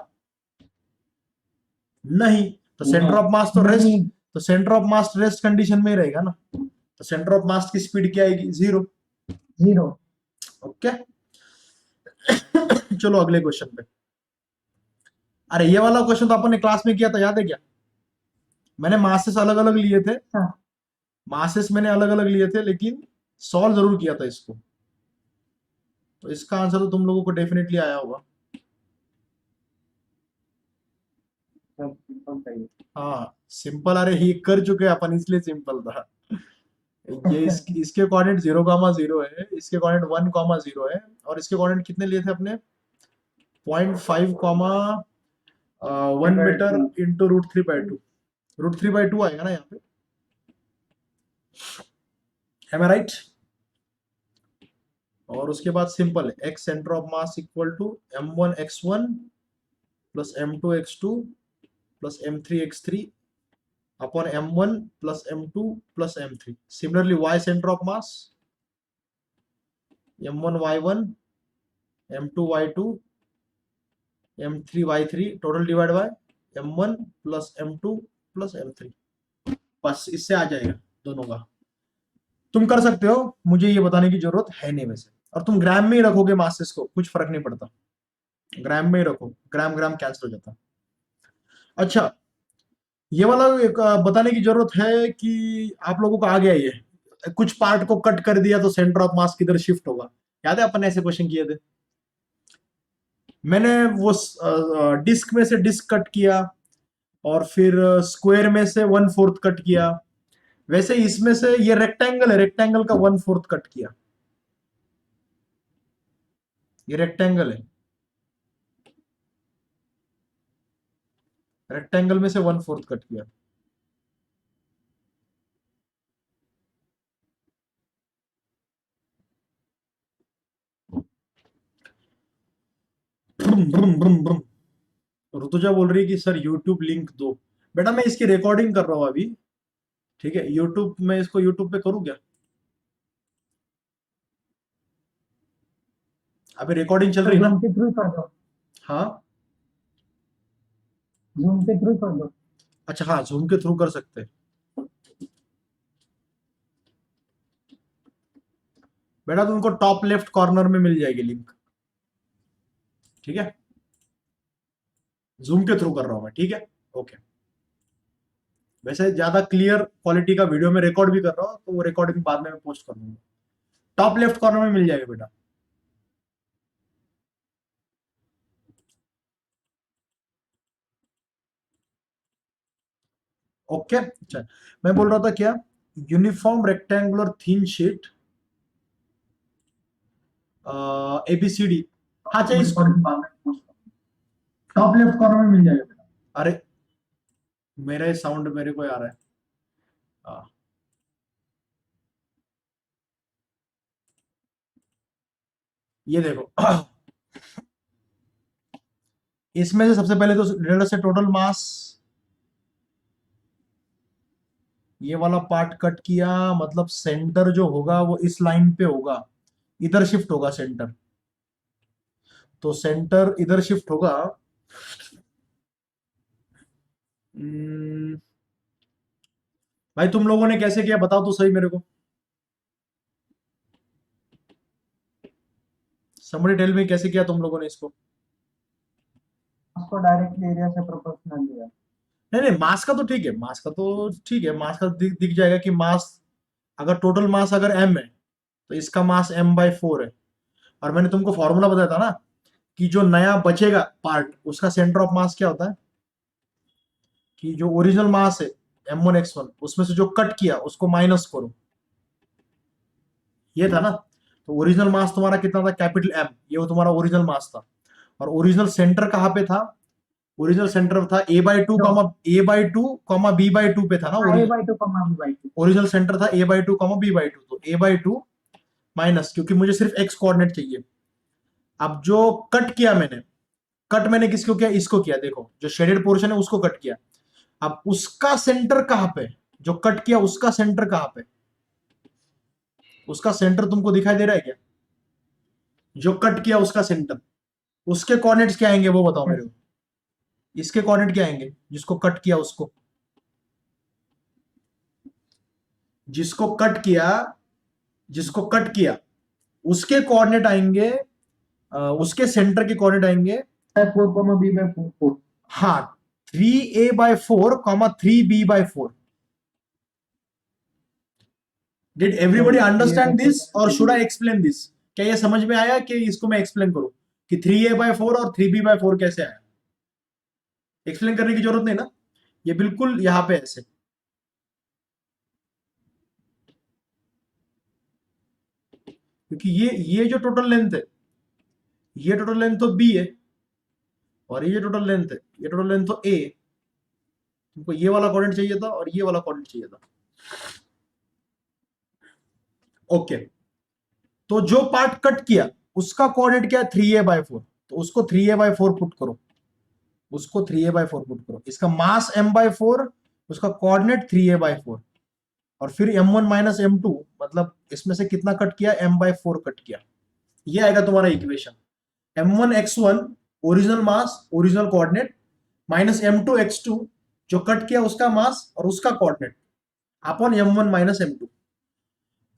नहीं, तो सेंटर ऑफ मास तो तो centre of mass rest condition में ही रहेगा ना, तो सेंटर ऑफ मास की स्पीड क्या आएगी, 0। 0। ओके चलो अगले क्वेश्चन पे। अरे ये वाला क्वेश्चन तो अपन ने क्लास में किया था, याद है क्या? मैंने मासेस अलग अलग लिए थे, हाँ। मासेस मैंने अलग अलग लिए थे, लेकिन सॉल्व जरूर किया था इसको। तो इसका आंसर तो तुम लोगों को डेफिनेटली आया होगा। सिंपल चाहिए। हाँ सिंपल, अरे ये कर चुके हैं अपन इसलिए सिंपल था। ये इसके कोऑर्डिनेट 0,0 है, इसके कोऑर्डिनेट 1,0 है, और इसके कोऑर्डिनेट कितने लिए थे अपने, 0.5, 1 मीटर इंटू √3/2। √3/2 आएगा ना यहाँ पे, am I right? और उसके बाद सिंपल है, x centre of mass equal to m1x1 plus m2x2 plus m3x3 upon m1 plus m2 plus m3। Similarly y centre of mass m1y1 m2y2 m3y3 total divide by m1 plus m2 plus m3। बस इससे आ जाएगा दोनों का। तुम कर सकते हो, मुझे ये बताने की जरूरत है नहीं वैसे। और तुम ग्राम में ही रखोगे मासेस को, कुछ फर्क नहीं पड़ता, ग्राम में ही रखो, ग्राम ग्राम कैंसिल हो जाता। अच्छा ये वाला एक बताने की जरूरत है कि आप लोगों को आ गया ये, कुछ पार्ट को कट कर दिया तो सेंटर ऑफ मास किधर शिफ्ट होगा। याद है अपन ने ऐसे क्वेश्चन किए थे? मैंने वो डिस्क में से डिस्क कट किया और फिर स्क्वायर में से 1/4 कट किया, वैसे इसमें से ये रेक्टेंगल है, रेक्टेंगल का 1/4 कट किया, ये रेक्टेंगल है, रेक्टेंगल में से 1/4 कट किया। ब्रुम ब्रुम ब्रुम ब्रुम। ऋतुजा बोल रही है कि सर यूट्यूब लिंक दो। बेटा मैं इसकी रिकॉर्डिंग कर रहा हूं अभी, ठीक है? यूट्यूब में इसको यूट्यूब पे करूं क्या? अभी रिकॉर्डिंग चल रही है ना? जूम के थ्रू कर दो, हाँ जूम के थ्रू कर दो। अच्छा, हाँ जूम के थ्रू कर सकते हैं। बेटा तुमको टॉप लेफ्ट कॉर्नर में मिल जाएगी लिंक, ठीक है? जूम के थ्रू कर रहा हूं मैं, ठीक है? ओके। वैसे ज्यादा क्लियर क्वालिटी का वीडियो में रिकॉर्ड भी कर रहा हूं, तो वो रिकॉर्डिंग बाद में मैं पोस्ट कर दूंगा। टॉप लेफ्ट कॉर्नर में मिल जाएगा बेटा। ओके अच्छा, मैं बोल रहा था क्या, यूनिफॉर्म रेक्टेंगुलर थीन शीट ABCD। हाँ चाहिए इसको टॉप लेफ्ट कॉर्नर में मिल जाएगा बेटा। अरे मेरा साउंड मेरे को आ रहा है। ये देखो इसमें से सबसे पहले तो रेड से टोटल मास, ये वाला पार्ट कट किया, मतलब सेंटर जो होगा वो इस लाइन पे होगा, इधर शिफ्ट होगा सेंटर, तो सेंटर इधर शिफ्ट होगा। भाई तुम लोगों ने कैसे किया बताओ तो सही मेरे को, समबडी टेल मी कैसे किया तुम लोगों ने इसको? उसको डायरेक्टली एरिया से प्रोपोर्शनल लिया। नहीं नहीं मास का तो ठीक है, मास का तो ठीक है, मास का दिख जाएगा कि मास, अगर टोटल मास अगर m है तो इसका मास m/4 है। और मैंने तुमको फॉर्मूला बताया था ना कि जो नया बचेगा पार्ट उसका सेंटर ऑफ मास क्या होता है, कि जो ओरिजिनल मास है m1x1 उसमें से जो कट किया उसको माइनस करो, ये था ना। तो ओरिजिनल मास तुम्हारा कितना था, कैपिटल M, ये वो तुम्हारा ओरिजिनल मास था। और ओरिजिनल सेंटर कहाँ पे था, ओरिजिनल सेंटर था A/2 B/2 पे था ना, ओरिजिनल सेंटर था A/2 B/2, तो A/2 माइनस, क्योंकि मुझे सिर्फ x कोऑर्डिनेट चाहिए। अब जो कट किया मैंने, कट मैंने किसको किया, इसको किया, देखो जो शेडेड पोर्शन है उसको कट किया। अब उसका सेंटर कहां पे, जो कट किया उसका सेंटर कहां पे, उसका सेंटर तुमको दिखाई दे रहा है क्या, जो कट किया उसका सेंटर, उसके कोऑर्डिनेट्स क्या आएंगे वो बताओ मेरे को। इसके कोऑर्डिनेट क्या आएंगे जिसको कट किया उसको, जिसको कट किया उसके कोऑर्डिनेट आएंगे, उसके सेंटर के कोऑर्डिनेट आएंगे 4, b/4. हाँ 3a/4, 3b/4. Did everybody understand this और शुड आई एक्सप्लेन दिस? क्या ये समझ में आया कि इसको मैं एक्सप्लेन करूं कि 3a/4 और 3b/4 कैसे आया? एक्सप्लेन करने की जरूरत नहीं ना, ये बिल्कुल यहां पे ऐसे। क्योंकि ये जो टोटल लेंथ है, ये टोटल लेंथ तो b है और ये टोटल लेंथ है, ये टोटल लेंथ तो a। तुमको ये वाला कोऑर्डिनेट चाहिए था और ये वाला कोऑर्डिनेट चाहिए था। ओके, तो जो पार्ट कट किया उसका कोऑर्डिनेट क्या है? 3a/4। तो उसको 3a/4 पुट करो, उसको 3a/4 पुट करो। इसका मास m/4, उसका कोऑर्डिनेट 3a/4, और फिर m1 माइनस m2, मतलब इसमें से कितना कट किया? m/4 कट किया। ये आएगा तुम्हारा equation. m1 x1 original mass original coordinate minus m2 x2 जो कट किया उसका मास और उसका coordinate upon m1 minus m2।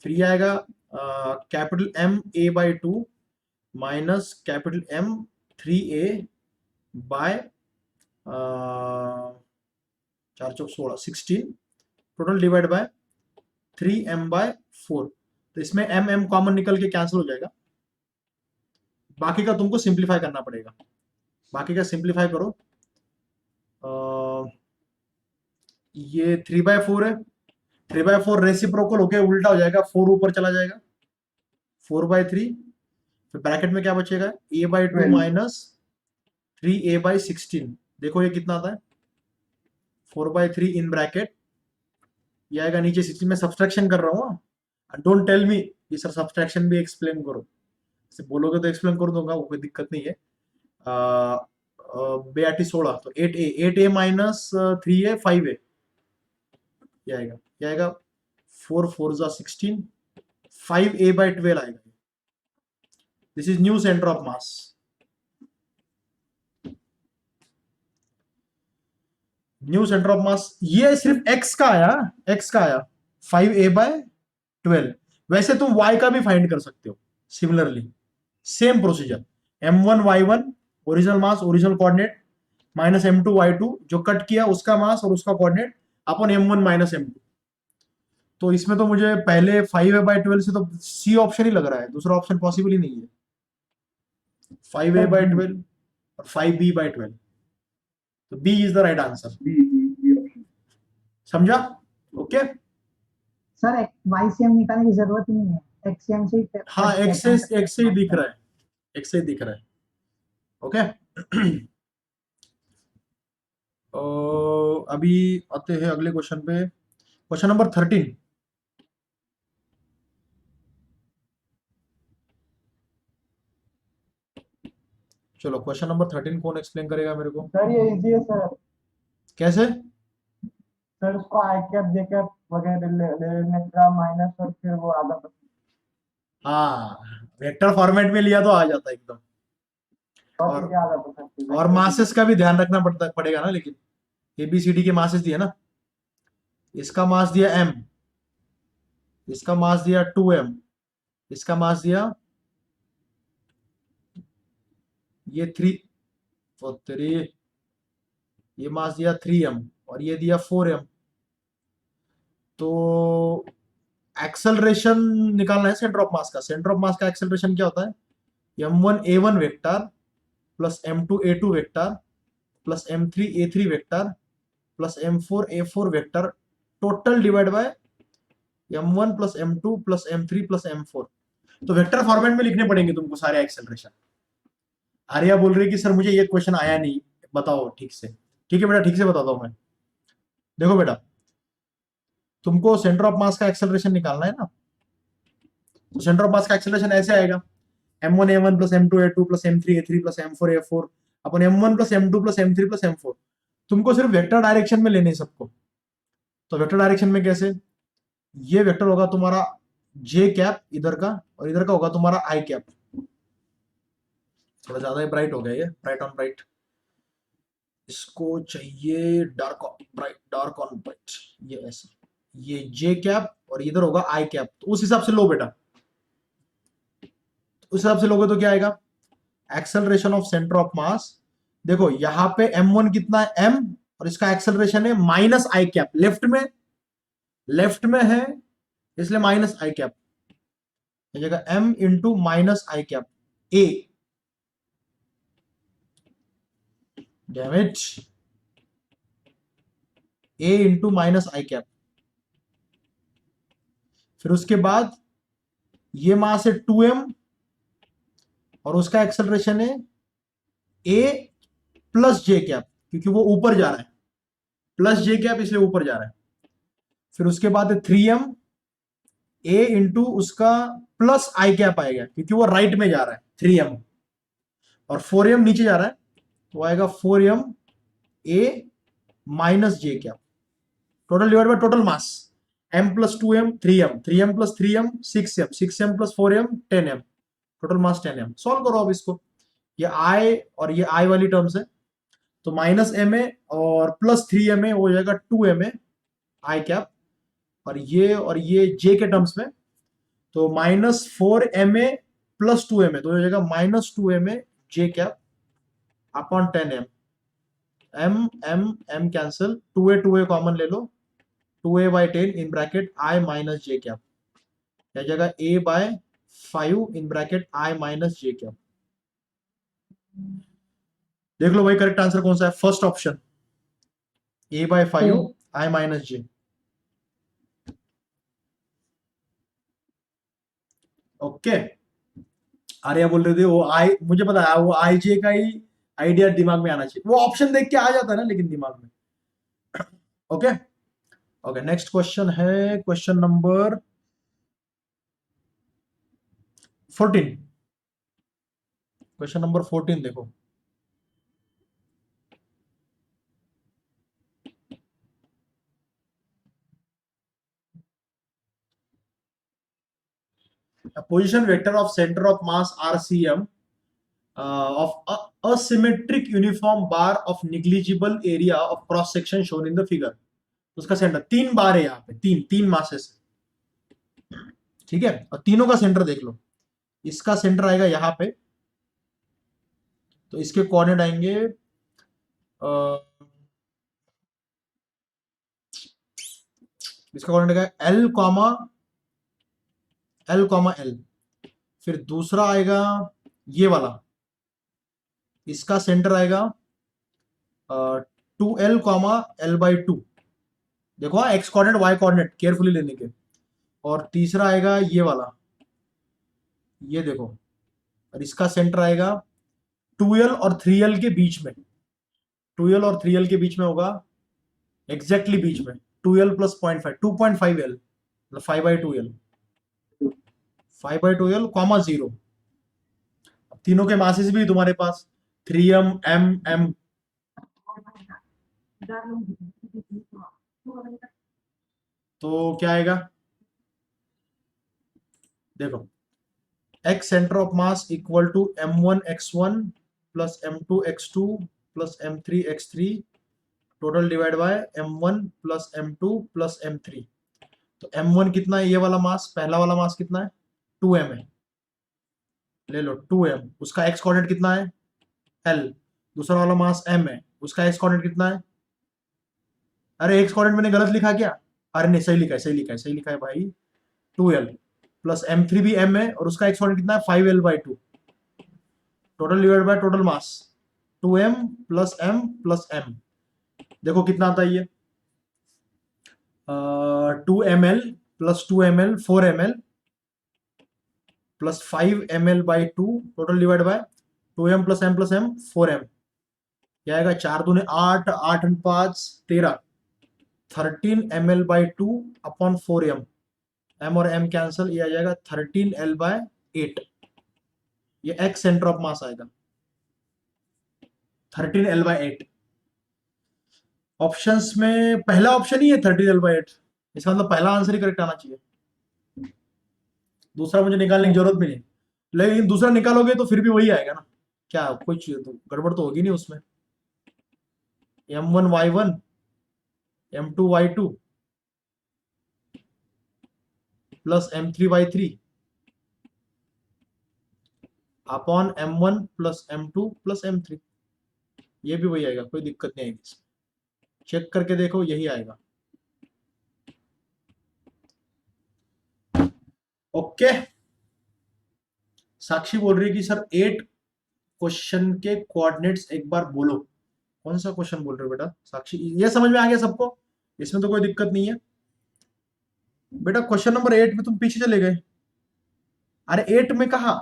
फिर ये आएगा capital M a/2 minus capital M 3a by 4 चौक 16 16 टोटल डिवाइड बाय 3m/4। तो इसमें m कॉमन निकल के कैंसिल हो जाएगा। बाकी का तुमको सिंप्लीफाई करना पड़ेगा। बाकी का सिंप्लीफाई करो। ये 3/4 है, 3/4 रेसिप्रोकल होके उल्टा हो जाएगा, 4 ऊपर चला जाएगा, 4/3। फिर ब्रैकेट में क्या बचेगा? a/2 12. Minus 3a/16। देखो ये कितना आता है, 4/3 इन ब्रैकेट, ये आएगा नीचे 16 में सब्सट्रैक्शन कर रहा हूँ। डोंट टेल मी कि सर सब्सट्रैक्शन भी एक्सप्लेन करो, बोलोगे तो एक्सप्लेन कर दूंगा, वो कोई दिक्कत नहीं है। बेआटी 16 तो 8a माइनस 3a 5a, ये आएगा 4 4 16, 5a/12 आएगा। This is new centre of mass. New centre of मास ये सिर्फ x का आया, 5a/12। वैसे तुम y का भी फाइंड कर सकते हो similarly, same procedure. m1 y1 original mass original coordinate minus m2 y2 जो कट किया उसका मास और उसका coordinate upon m1 minus m2। तो इसमें तो मुझे पहले 5a/12 से तो सी ऑप्शन ही लग रहा है, दूसरा ऑप्शन पॉसिबल ही नहीं है। 5a/12 और 5b/12, तो b is the right answer. B option. समझा? ओके सर YCM निकालने की जरूरत ही नहीं है, XCM से ही हाँ, x से ही दिख रहा है, x से ही दिख रहा है। ओके अभी आते हैं अगले क्वेश्चन पे, क्वेश्चन नंबर 13। चलो क्वेश्चन नंबर 13 कौन एक्सप्लेन करेगा मेरे को? सर ये इजी है सर। कैसे? सर उसको आई कैप जे कैप वगैरह ले लेने का माइनस और फिर वो आधा हाँ, वेक्टर फॉर्मेट में लिया तो आ जाता है एकदम। और- आधा परसेंट और मासेस का भी ध्यान रखना पड़ेगा ना, लेकिन ABCD के मासेस दिए ना, इसका मास दिया m, इसका मास दिया 2m, इसका मास दिया ये 3 तो 3, ये मास दिया 3m और ये दिया 4m। तो एक्सेलरेशन निकालना है सेंटर ऑफ मास का। सेंटर ऑफ मास का एक्सेलरेशन क्या होता है? m1a1 vector plus m2a2 vector plus m3a3 vector plus m4a4 vector total divide by m1 plus m2 plus m3 plus m4। तो वेक्टर फॉर्मेट में लिखने पड़ेंगे तुमको सारे एक्सेलरेशन। आर्या बोल रही है कि सर मुझे ये क्वेश्चन आया नहीं, बताओ ठीक से। ठीक है बेटा, ठीक से बताता हूं मैं। देखो बेटा, तुमको सेंटर ऑफ मास का एक्सेलरेशन निकालना है ना, तो सेंटर ऑफ मास का एक्सेलरेशन ऐसे आएगा m1a1 plus m2a2 plus m3a3 plus m4a4 अपन m1 plus m2 plus m3 plus m4। तुमको सिर्फ वेक्टर डायरेक्शन में लेने सबको। तो वेक्टर डायरेक्शन में कैसे? ये वेक्टर होगा तुम्हारा j कैप इधर का और इधर का होगा तुम्हारा i कैप। थोड़ा ज्यादा ही ब्राइट हो गया ये, ब्राइट ऑन ब्राइट। इसको चाहिए dark on bright, dark on bright. ये ऐसा, ये j कैप और इधर होगा आई कैप, तो उस हिसाब से लो बेटा, उस हिसाब से लोगे तो क्या आएगा, एक्सेलरेशन ऑफ सेंटर ऑफ मास, देखो यहां पे m1 कितना है m, और इसका एक्सेलरेशन है माइनस आई कैप, लेफ्ट में है इसलिए माइनस आई कैप, जगह m into minus I cap a, damage a into minus I cap. फिर उसके बाद ये मास है 2m और उसका एक्सेलरेशन है a प्लस जे कैप, क्योंकि वो ऊपर जा रहा है, प्लस जे कैप इसलिए ऊपर जा रहा है। फिर उसके बाद है 3m a इंटू उसका प्लस आई कैप आएगा, क्योंकि वो राइट में जा रहा है 3m, और 4m नीचे जा रहा है तो आएगा 4m a minus J cap, total divide by total mass, m plus 2m 3m, 3m plus 3m 6m, 6m plus 4m 10m, total mass 10m। Solve करो अब इसको, ये i और ये i वाली टर्म्स है, तो माइनस m है और प्लस 3m है, हो जाएगा 2m है आई कैप, और ये j के टर्म्स में, तो माइनस 4m है प्लस 2m है, तो हो जाएगा माइनस 2m है J cap upon 10m, m cancel, 2a common ले लो, 2a by 10 in bracket i minus J cap, या जगह a by 5 in bracket i minus J cap. देख लो भाई करेक्ट आंसर कौन सा है, first option a by 5 i minus J. Okay, Arya बोल रहे थे वो आई, मुझे पता है वो आई जे का ही आइडिया दिमाग में आना चाहिए, वो ऑप्शन देख के आ जाता है ना लेकिन दिमाग में। ओके ओके, नेक्स्ट क्वेश्चन है क्वेश्चन नंबर 14, क्वेश्चन नंबर 14 देखो, a position vector of center of mass RCM of a asymmetric uniform bar of negligible area of cross section shown in the figure। उसका सेंटर 3 बार है, यहाँ पे तीन मासेस, ठीक है, और तीनों का सेंटर देख लो, इसका सेंटर आएगा यहाँ पे, तो इसके कोऑर्डिनेट आएंगे इसका कोऑर्डिनेट आएगा L कॉमा L, फिर दूसरा आएगा ये वाला, इसका सेंटर आएगा 2L कॉमा L बाई 2, देखो X coordinate Y coordinate carefully लेने के, और तीसरा आएगा ये वाला, ये देखो, और इसका सेंटर आएगा 2L और 3L के बीच में, 2L और 3L के बीच में होगा, एग्जैक्टली बीच में 2L प्लस 0.5 2.5L, मतलब 5/2L 5/2L कॉमा 0। तीनों के मासेस भी तुम्हारे पास 3m m m, तो क्या आएगा, देखो x centre of mass equal to m1 x1 plus m2 x2 plus m3 x3 total divide by m1 plus m2 plus m3। तो m1 कितना है, ये वाला मास, पहला वाला मास कितना है 2m है, ले लो 2m, उसका x कोऑर्डिनेट कितना है L, दूसरा वाला मास m है, उसका x कोऑर्डिनेट कितना है, अरे x कोऑर्डिनेट मैंने गलत लिखा क्या, अरे नहीं सही लिखा है भाई, 2L प्लस m3 भी m है और उसका x कोऑर्डिनेट कितना है 5L/2, total divide by total mass 2m plus m, देखो कितना आता है ये 2ml plus 2ml 4ml plus 5ml/2, total divide bye 2m plus m 4m, क्या आएगा 4 दूने 8, 8 और 5 13, 13ml/2 अपॉन 4m, m और m कैंसल, ये आ जाएगा 13L/8, ये x सेंटर ऑफ मास आएगा 13L/8। ऑप्शंस में पहला ऑप्शन ही है 13L/8, इसका मतलब पहला आंसर ही करेक्ट आना चाहिए, दूसरा मुझे निकालने की जरूरत भी नहीं, लेकिन दूसरा निकालोगे तो फिर भी वही आएगा ना, क्या कुछ तो गड़बड़ तो होगी नहीं उसमें, m1 y1 m2 y2 plus m3/3 upon m1 plus m2 plus m3। ये भी वही आएगा, कोई दिक्कत नहीं आएगी इसमें, चेक करके देखो यही आएगा। ओके, साक्षी बोल रही है कि सर 8 क्वेश्चन के कोऑर्डिनेट्स एक बार बोलो। कौन सा क्वेश्चन बोल रहे हो बेटा साक्षी? ये समझ में आ गया सबको, इसमें तो कोई दिक्कत नहीं है बेटा। क्वेश्चन नंबर 8 में तुम पीछे चले गए। अरे 8 में कहा,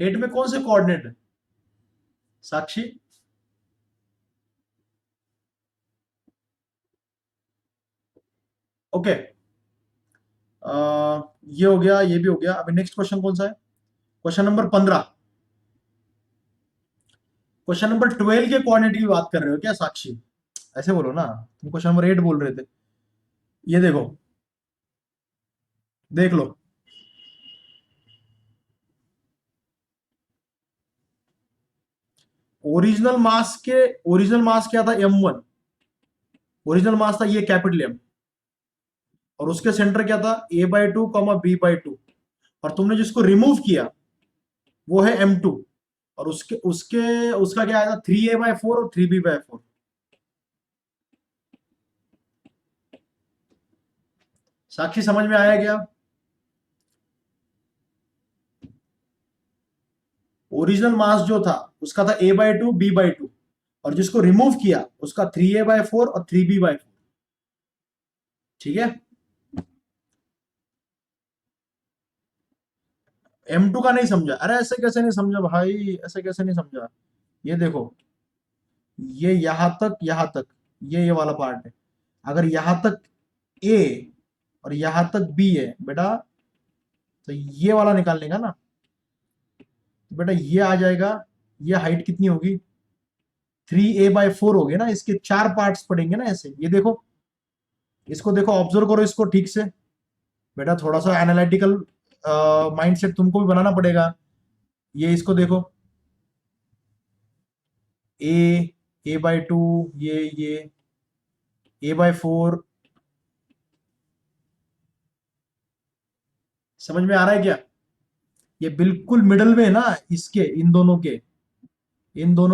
8 में कौन से कोऑर्डिनेट है साक्षी? ओके, ये हो गया, ये भी हो गया। अभी नेक्स्ट क्वेश्चन कौन सा है? Question number 15। क्वेश्चन नंबर 12 के कोऑर्डिनेट की बात कर रहे हो क्या साक्षी? ऐसे बोलो ना, तुम क्वेश्चन नंबर 8 बोल रहे थे। ये देखो, देख लो, ओरिजिनल मास क्या था? m1। ओरिजिनल मास था ये कैपिटल M, और उसके सेंटर क्या था? a/2, b/2। और तुमने जिसको रिमूव किया वो है m2, और उसका क्या आया था? 3a/4 और 3b/4। साक्षी समझ में आया क्या? ओरिजिनल मास जो था उसका था a/2 b/2, और जिसको रिमूव किया उसका 3a/4 और 3b/4। ठीक है, m2 का नहीं समझा? अरे ऐसे कैसे नहीं समझा भाई, ऐसे कैसे नहीं समझा? ये देखो, ये यहां तक ये वाला पार्ट है। अगर यहां तक a और यहां तक b है बेटा, तो ये वाला निकालने का ना बेटा, ये आ जाएगा। ये हाइट कितनी होगी? 3a/4 होगी ना। इसके 4 पार्ट्स पड़ेंगे ना ऐसे। ये देखो, इसको देखो, ऑब्जर्व करो इसको ठीक से बेटा। थोड़ा सा एनालिटिकल माइंडसेट तुमको भी बनाना पड़ेगा। ये इसको देखो, a/2, ये a/4। समझ में आ रहा है क्या? ये बिल्कुल मिडल में है ना, इसके इन दोनों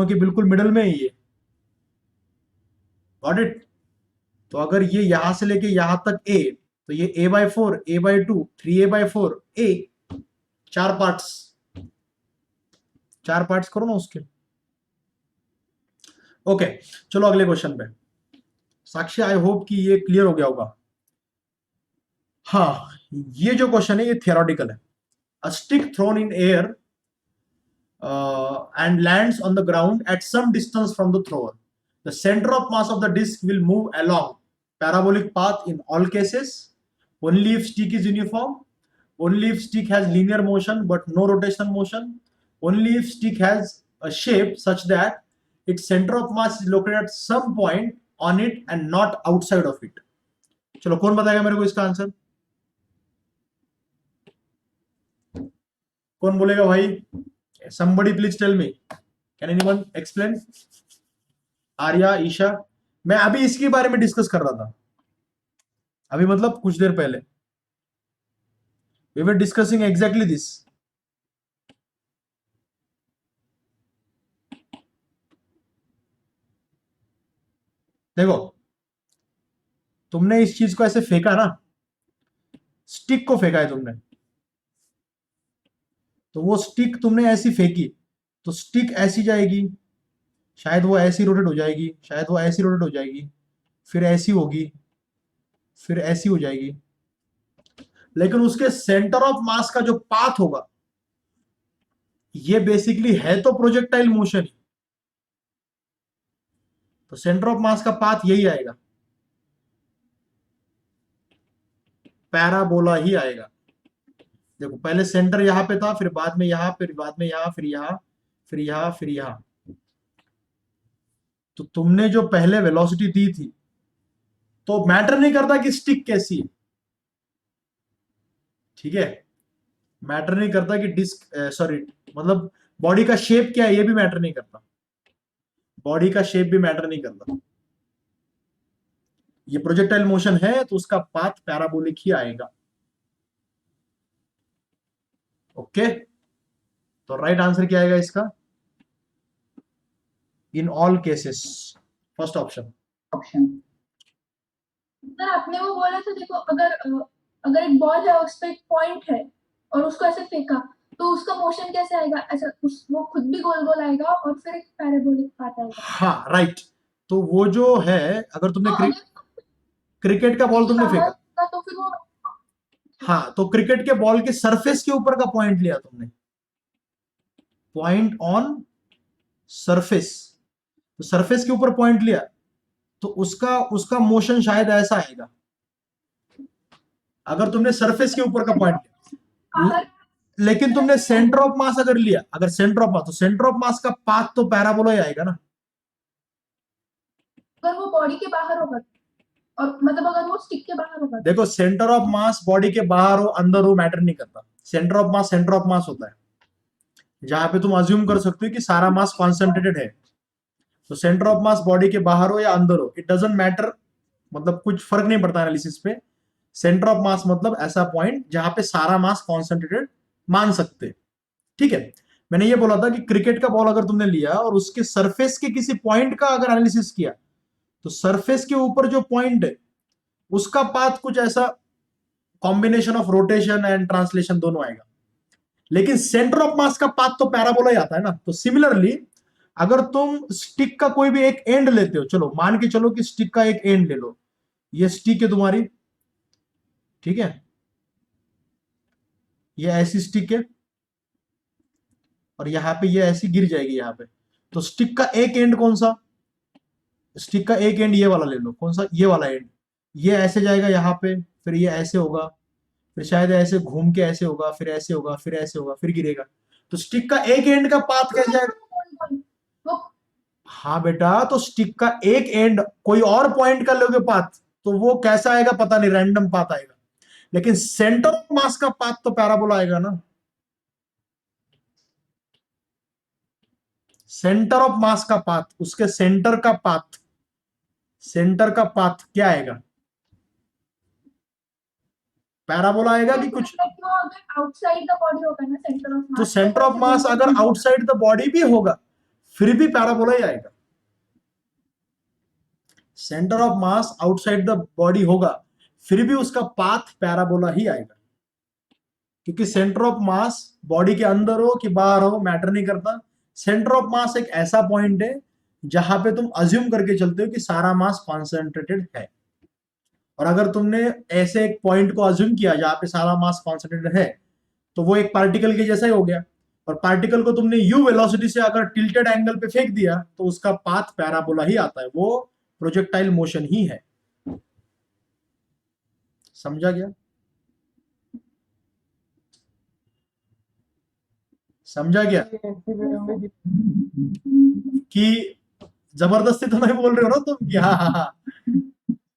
के बिल्कुल मिडल में है ये। Got it? तो अगर ये यहां से लेके यहां तक a, तो ये a/4, a/2, 3a/4 a, 4 parts करो ना उसके। ओके, चलो अगले क्वेश्चन पे। साक्षी, आई होप कि ये क्लियर हो गया होगा। हाँ, ये जो क्वेश्चन है ये थियोरेटिकल है। A stick thrown in air and lands on the ground at some distance from the thrower. The center of mass of the disc will move along parabolic path in all cases. Only if stick is uniform. Only if stick has linear motion but no rotational motion. Only if stick has a shape such that its center of mass is located at some point on it and not outside of it. चलो, कौन बताएगा मेरे को इसका आंसर? कौन बोलेगा भाई? Somebody please tell me. Can anyone explain? Arya, Isha. मैं अभी इसके बारे में डिस्कस कर रहा था, अभी मतलब कुछ देर पहले। We were discussing exactly this. देखो, तुमने इस चीज को ऐसे फेंका ना, स्टिक को फेंका है तुमने, तो वो स्टिक तुमने ऐसी फेंकी, तो स्टिक ऐसी जाएगी, शायद वो ऐसी रोटेट हो जाएगी, शायद वो ऐसी रोटेट हो जाएगी, फिर ऐसी होगी, फिर ऐसी हो जाएगी। लेकिन उसके सेंटर ऑफ मास का जो पाथ होगा, ये बेसिकली है तो प्रोजेक्टाइल मोशन ही, तो सेंटर ऑफ मास का पाथ यही आएगा, पैराबोला ही आएगा। देखो, पहले सेंटर यहां पे था, फिर बाद में यहां, फिर बाद में यहां, फिर यहां, फिर यहां, फिर यहां। तो तुमने जो पहले वेलोसिटी दी थी, तो मैटर नहीं करता कि स्टिक कैसी है, ठीक है? मैटर नहीं करता कि डिस्क सॉरी मतलब बॉडी का शेप क्या है, ये भी मैटर नहीं करता। बॉडी का शेप भी मैटर नहीं करता। ये प्रोजेक्टाइल मोशन है तो उसका पाथ पैराबोलिक ही आएगा। ओके, तो राइट आंसर क्या आएगा इसका? इन all cases, first option. Option. Sir आपने वो बोला था, देखो अगर एक बॉल है उस पे एक पॉइंट है और उसको ऐसे फेंका तो उसका मोशन कैसे आएगा? ऐसा वो खुद भी गोल गोल आएगा और फिर एक पैराबोलिक पाथ आएगा। हाँ राइट, तो वो जो है, अगर तुमने तो अगर क्रिकेट का बॉल तुमने फेंका, बाहर तो फिर वो हाँ, तो क्रिकेट के बॉल के सरफेस के ऊपर का पॉइंट लिया तुमने, पॉइंट ऑन सरफेस, तो सरफेस के ऊपर पॉइंट लिया, तो उसका उसका मोशन शायद ऐसा आएगा, अगर तुमने सरफेस के ऊपर का पॉइंट लिया। बाहर लेकिन तुमने सेंटर ऑफ मास अगर लिया, अगर सेंटर ऑफ मास, तो सेंटर ऑफ मास का पाथ तो पैराबोला ही आएगा ना। अगर वो बॉडी के बाहर होगा, और मतलब अगर वो स्टिक के बाहर होगा, देखो, सेंटर ऑफ मास बॉडी के बाहर हो अंदर हो मैटर नहीं करता, सेंटर ऑफ मास होता है, जहां पे तुम अज्यूम कर सकते हो कि सारा मास कॉन्सेंट्रेटेड है। तो सेंटर ऑफ मास बॉडी के बाहर हो या अंदर हो, इट डजंट मैटर, मतलब कुछ फर्क नहीं पड़ता एनालिसिस पे। सेंटर ऑफ मास मतलब ऐसा पॉइंट जहां पे सारा मास कॉन्सेंट्रेटेड मान सकते, ठीक है। मैंने ये बोला था कि क्रिकेट का बॉल अगर तुमने लिया और उसके सरफेस के किसी पॉइंट का अगर एनालिसिस किया, तो सरफेस के ऊपर जो पॉइंट है उसका पाथ कुछ ऐसा combination of rotation and translation दोनों आएगा, लेकिन सेंटर ऑफ मास का पाथ तो पैराबोला ही आता है ना। तो सिमिलरली अगर तुम स्टिक का कोई भी एक एंड लेते हो, चलो मान के चलो कि स्टिक का एक एंड ले लो, ये स्टिक है तुम्हारी, ठीक है, ये ऐसी स्टिक है और यहां पे ये ऐसी गिर जाएगी यहां पे। तो स्टिक का एक एंड कौन सा? स्टिक का एक एंड ये वाला ले लो, कौन सा? ये वाला एंड। ये ऐसे जाएगा यहाँ पे, फिर ये ऐसे होगा, फिर शायद ऐसे घूम के ऐसे होगा, फिर ऐसे होगा, फिर ऐसे होगा, फिर गिरेगा। तो स्टिक का एक एंड का पाथ कैसे जाएगा? वो हाँ बेटा, तो स्टिक का एक एंड कोई और पॉइंट का लोगे पाथ, तो वो कैसा आएगा पता नहीं, रैंडम पाथ आएगा। लेकिन सेंटर ऑफ मास का पाथ तो पैराबोला आएगा ना। सेंटर ऑफ मास का पाथ, उसके सेंटर का पाथ, सेंटर का पाथ क्या आएगा? पैराबोला आएगा कि कुछ? आउटसाइड द बॉडी होगा ना सेंटर ऑफ मास। तो सेंटर ऑफ मास अगर आउटसाइड द बॉडी भी होगा फिर भी पैराबोला ही आएगा। Centre of mass outside the body होगा फिर भी उसका पाथ पैराबोला ही आएगा, क्योंकि सेंटर ऑफ मास बॉडी के अंदर हो कि बाहर हो मैटर नहीं करता। सेंटर ऑफ मास एक ऐसा पॉइंट है जहां पे तुम अज्यूम करके चलते हो कि सारा मास कॉन्सेंट्रेटेड है, और अगर तुमने ऐसे एक पॉइंट को अज्यूम किया जहां पे सारा मास कॉन्सेंट्रेटेड है, तो वो एक पार्टिकल के जैसा ही हो गया। और पार्टिकल को तुमने यू वेलोसिटी से अगर टिल्टेड एंगल पे फेंक दिया तो उसका पाथ पैराबोला ही आता है, वो प्रोजेक्टाइल मोशन ही है। समझा गया? समझा गया ऐसे वे होंगे जिस- कि जबरदस्ती तो नहीं बोल रहे हो ना तुम कि हाँ हाँ हाँ,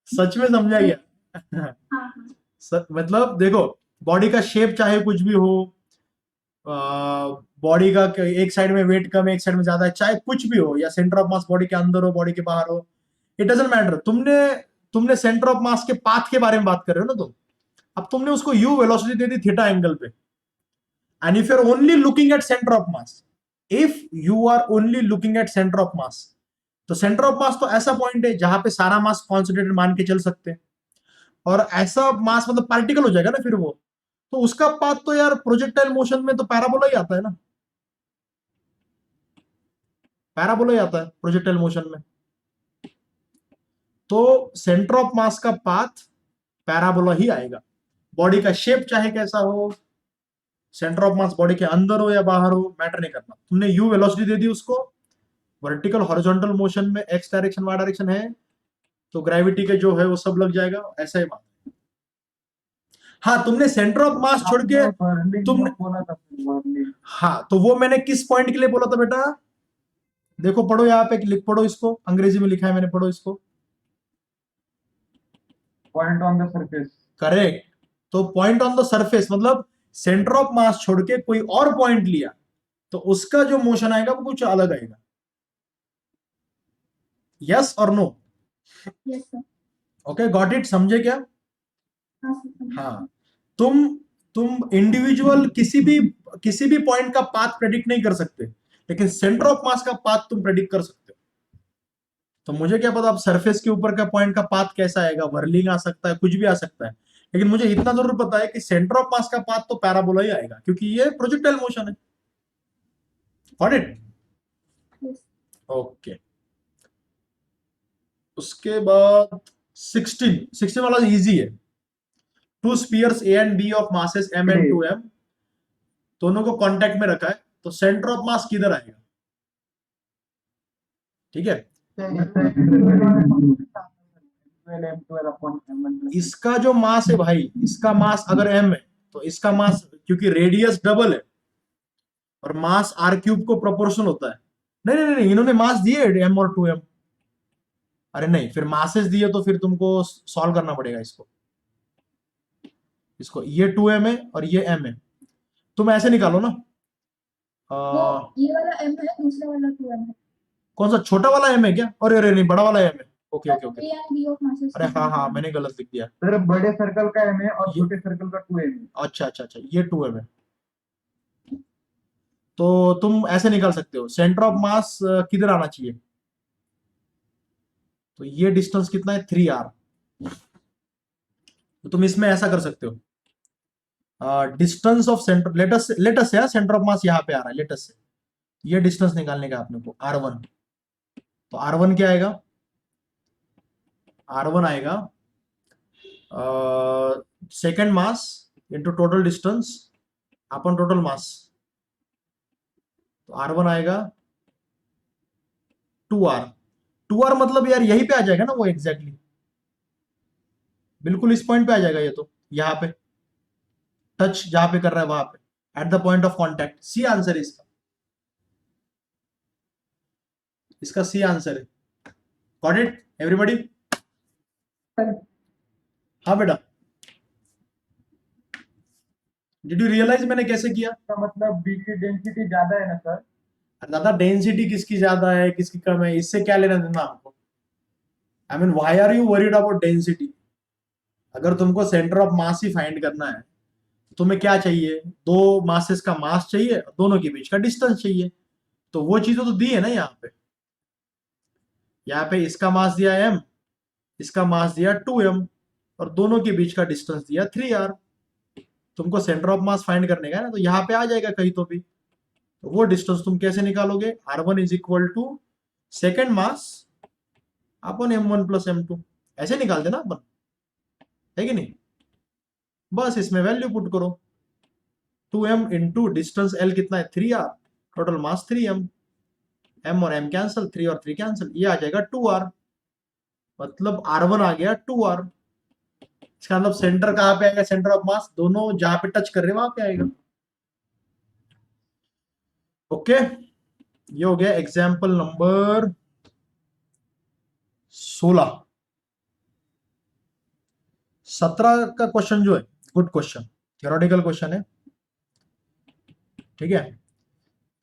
सच में समझा गया। मतलब देखो, बॉडी का शेप चाहे कुछ भी हो, बॉडी का एक साइड में वेट कम है एक साइड में ज्यादा है, चाहे कुछ भी हो, या सेंटर ऑफ मास बॉडी के अंदर हो बॉडी के बाहर हो, इट डजंट मैटर। तुमने सेंटर ऑफ मास के पाथ के बारे में बात कर रहे हो ना तुम। अब तुमने उसको यू वेलोसिटी दे दी थीटा एंगल पे, and if you are only looking at centre of mass, if you are only looking at centre of mass, तो सेंटर ऑफ मास तो ऐसा पॉइंट है जहां पे सारा मास कॉन्सेंट्रेटेड मान के चल सकते हैं, और ऐसा मास मतलब पार्टिकल हो जाएगा ना फिर वो, तो उसका पाथ तो यार प्रोजेक्टाइल मोशन में तो पैराबोला ही आता है ना, पैराबोला ही आता है प्रोजेक्टाइल मोशन में। तो सेंटर ऑफ मास का पाथ पैराबोला ही आएगा, बॉडी का शेप चाहे कैसा हो, सेंटर ऑफ मास बॉडी के अंदर हो या बाहर हो मैटर नहीं करता। तुमने यू वेलोसिटी दे दी उसको, वर्टिकल हॉरिजॉन्टल मोशन में एक्स डायरेक्शन वाई डायरेक्शन है, तो ग्रेविटी के जो है वो सब लग जाएगा, ऐसा ही बात। हाँ, तुमने सेंटर ऑफ मास छोड़ के तुमने बोला था Berlin। हाँ, तो वो मैंने किस पॉइंट के लिए बोला था बेटा? देखो पढ़ो, यहाँ पे लिख, पढ़ो इसको, अंग्रेजी में लिखा है मैंने, पढ़ो इसको। Point on the surface. Correct. तो पॉइंट ऑन द सरफेस मतलब सेंटर ऑफ मास छोड़ के कोई और पॉइंट लिया तो उसका जो मोशन आएगा वो कुछ अलग आएगा। यस और no? Yes sir. Okay, got it? समझे क्या? हाँ सर। हाँ, तुम तुम इंडिविजुअल किसी भी पॉइंट का पाथ प्रेडिक्ट नहीं कर सकते, लेकिन सेंटर ऑफ मास का पाथ तुम प्रेडिक्ट कर सकते हो। तो मुझे क्या पता अब सरफेस के ऊपर का पॉइंट का पाथ कैसा आएगा, वर्लिंग आ सकता है, कुछ भी आ सकता है, लेकिन मुझे इतना जरूर पता है कि सेंटर ऑफ मास का पाथ तो पैराबोला ही आएगा, क्योंकि ये प्रोजेक्टाइल मोशन है। Got it? Yes. ओके। उसके बाद 16 वाला इजी है। Two spheres A and B of masses m and 2m, दोनों को कांटेक्ट में रखा है, तो सेंटर ऑफ मास किधर आएगा? ठीक है, इसका जो मास है भाई, इसका मास अगर m है तो इसका मास, क्योंकि रेडियस डबल है और मास r³ को प्रोपोर्शनल होता है। नहीं नहीं नहीं, इन्होंने मास दिए m और 2m। अरे नहीं, फिर मासेस दिए तो फिर तुमको सॉल्व करना पड़ेगा इसको ये 2m है और ये m है, तुम ऐसे निकालो ना। वो ये वाला m है, दूसरा वाला 2m है। कौन सा छोटा वाला m है क्या? अरे नहीं, बड़ा वाला m है। Okay okay okay, A and B of masses. अरे हाँ, मैंने गलत लिख दिया। सर बड़े सर्कल का m है और छोटे सर्कल का 2m है। अच्छा, ये 2m है। तो तुम ऐसे निकाल सकते हो, सेंटर ऑफ मास किधर आना चाहिए? तो ये डिस्टेंस कितना है? 3r। तो तुम इसमें ऐसा कर सकते हो, distance of centre, let's say centre of मास यहाँ पे आ रहा है, लेटस से ये डिस्टेंस निकालने का अपने को r1। तो r1 क्या आएगा? r1 आएगा second mass into total distance upon total mass, तो r1 आएगा 2r मतलब यार यहीं पे आ जाएगा ना वो, एग्जैक्टली बिल्कुल इस पॉइंट पे आ जाएगा ये, तो यहाँ पे टच जहां पे कर रहा है वहां पे, at the point of contact. C answer है इसका सी आंसर है। Got it everybody? हाँ बेटा, डिड यू रियलाइज मैंने कैसे किया? इसका मतलब बी की डेंसिटी ज्यादा है ना सर? दादा डेंसिटी किसकी ज्यादा है किसकी कम है, इससे क्या लेना देना आपको? I mean why are you worried about density? अगर तुमको सेंटर ऑफ मास ही फाइंड करना है, तुम्हें क्या चाहिए? दो मासेस का मास चाहिए, दोनों के बीच का डिस्टेंस चाहिए। तो वो चीजें तो दी है ना यहाँ पे इसका मास दिया m, इसका मास दिया 2m, और दोनों के बीच का डिस्टेंस दिया 3r। तुमको सेंटर ऑफ मास फाइंड करने का है ना, तो यहाँ पे आ जाएगा कहीं तो भी। तो वो डिस्टेंस तुम कैसे निकालोगे? r1 is equal to second mass upon m1 plus m2, ऐसे निकाल देना अपन, है कि नहीं? बस इसमें वैल्यू पुट करो, 2m इंटू डिस्टेंस l कितना है? 3r, total mass 3m, m और m कैंसिल, 3 और 3 कैंसिल, ये आ जाएगा 2r, मतलब r1 आ गया 2r। इसका मतलब सेंटर कहां पे आएगा? सेंटर ऑफ मास दोनों जहां पे टच कर रहे हैं वहां पे आएगा। ओके, ये हो गया एग्जाम्पल नंबर 16। 17 का क्वेश्चन जो है, गुड क्वेश्चन, थियोरेटिकल क्वेश्चन है, ठीक है।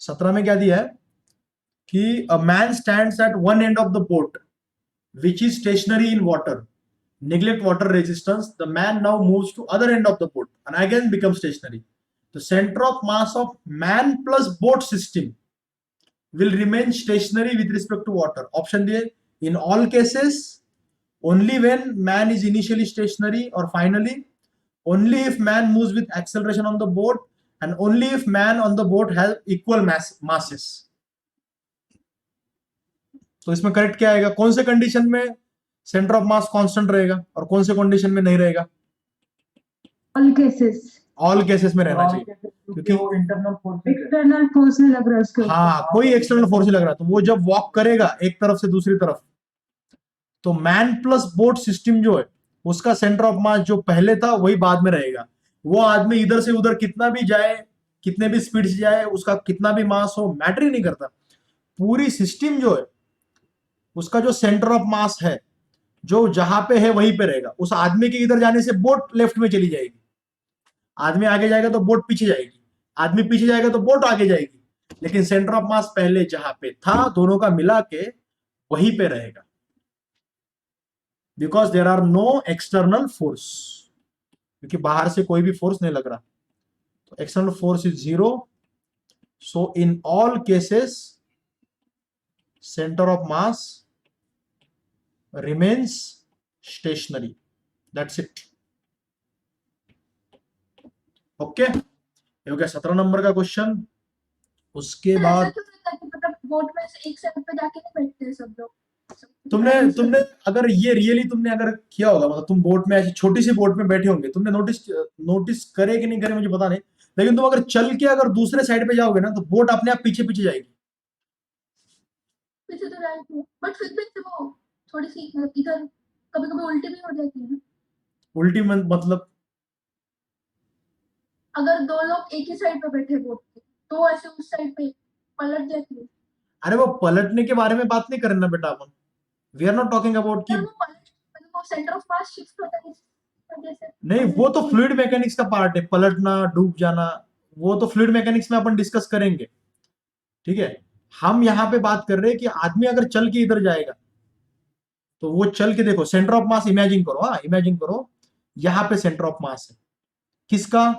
17 में क्या दिया है कि a man stands eight one end of the boat which is stationary in water, neglect water resistance, the man now moves to other end of the boat and again becomes stationary. The center of mass of man plus boat system will remain stationary with respect to water. Option दिए, in all cases, only when man is initially stationary, or finally, only if man moves with acceleration on the boat, and only if man on the boat has equal masses. तो इसमें करेक्ट क्या आएगा? कौन से कंडीशन में सेंटर ऑफ मास कांस्टेंट रहेगा और कौन से कंडीशन में नहीं रहेगा? ऑल केसेस में रहना चाहिए, क्योंकि वो इंटरनल फोर्सेस एक्सटर्नल फोर्स नहीं लग रहा है उसके ऊपर। हाँ, कोई एक्सटर्नल फोर्स नहीं लग रहा, तो वो जब वॉक करेगा एक तरफ से दूसरी तरफ, तो मैन प्लस बोट सिस्टम जो है उसका सेंटर ऑफ मास जो पहले था वही बाद में रहेगा। वो आदमी इधर से उधर कितना भी जाए, कितने भी स्पीड से जाए, उसका कितना भी मास हो, मैटर ही नहीं करता। पूरी सिस्टम जो है उसका जो सेंटर ऑफ मास है जो जहां पे है वहीं पे रहेगा। उस आदमी के इधर जाने से बोट लेफ्ट में चली जाएगी, आदमी आगे जाएगा तो बोट पीछे जाएगी, आदमी पीछे जाएगा तो बोट आगे जाएगी, लेकिन सेंटर ऑफ मास पहले जहां पे था दोनों का मिला के वहीं पे रहेगा, because there are no external force, क्योंकि बाहर से कोई भी फोर्स नहीं लग रहा। तो external force is 0. So in all cases centre of mass remains stationary. That's it. Okay, ये हो गया 17 नंबर का क्वेश्चन. उसके ऐसा बाद क्यों रहता है कि मतलब बोट में से एक साइड पे जाके नहीं बैठते हैं सब लोग? तुमने अगर ये रियली तुमने अगर किया होगा, मतलब तुम बोट में ऐसी छोटी सी बोट में बैठे होंगे, तुमने नोटिस करे कि नहीं करे मुझे पता नहीं, लेकिन तुम अगर चल के अगर दूसरे साइड पे जाओगे ना तो बोट अपने आप पीछे पीछे जाएगी. पीछे तो जाएगी, बट फिर भी वो थोड़ी सी मतलब इधर कभी कभी उल्टी भी हो जाती है ना. उल्टी मतलब अगर दो लोग एक ही साइड पे बैठे बोट के तो ऐसे उस साइड पे पलट जाती है. अरे वो पलटने के बारे में बात नहीं करना बेटा अपन. We are not talking about कि वो पलट मतलब वो सेंटर ऑफ मास शिफ्ट होता है जैसे. नहीं, वो तो फ्लूइड मैकेनिक्स का पार्ट है, पलटना डूब जाना, वो तो फ्लूइड मैकेनिक्स में अपन डिस्कस करेंगे. ठीक है, हम यहाँ पे बात कर रहे हैं कि आदमी अगर चल के इधर जाएगा तो वो चल के देखो सेंटर ऑफ मास इमेजिन करो. हाँ इमेजिन करो, यहाँ पे सेंटर ऑफ मास है किसका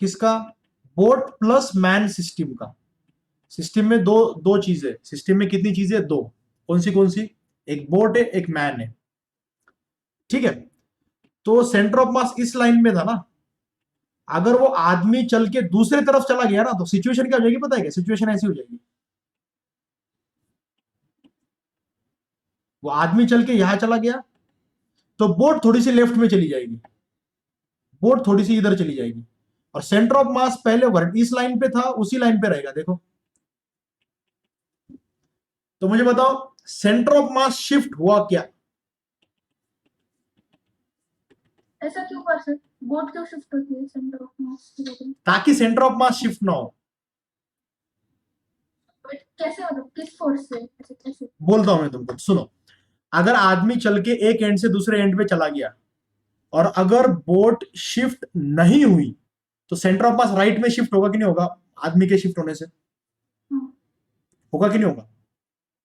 किसका बोट प्लस मैन सिस्टम का. सिस्टम में दो चीजें, सिस्टम में कितनी चीजें? दो. कौन सी? एक बोट है एक मैन है. ठीक है, तो सेंटर ऑफ मास इस लाइन में था ना. अगर वो आदमी चल के दूसरे तरफ चला गया ना तो सिचुएशन क्या हो जाएगी पता है क्या? सिचुएशन ऐसी हो जाएगी, वो आदमी चल के यहां चला गया तो बोट थोड़ी सी लेफ्ट में चली जाएगी, बोट थोड़ी सी इधर चली जाएगी, और सेंटर ऑफ मास पहले इस लाइन पे था उसी लाइन पे रहेगा. देखो, तो मुझे बताओ सेंटर ऑफ मास शिफ्ट हुआ क्या? ऐसा क्यों कर सकते? बोट क्यों शिफ्ट होती है सेंटर ऑफ मास की वजह से? ताकि सेंटर ऑफ मास शिफ्ट ना हो. बट कैसे मतलब किस फोर्स से ऐसे कैसे? बोलता हूं मैं तुमको, सुनो. अगर आदमी चल के एक एंड से दूसरे एंड पे चला गया और अगर बोट शिफ्ट नहीं हुई तो सेंटर ऑफ मास राइट में शिफ्ट होगा कि नहीं होगा? आदमी के शिफ्ट होने से होगा कि नहीं होगा?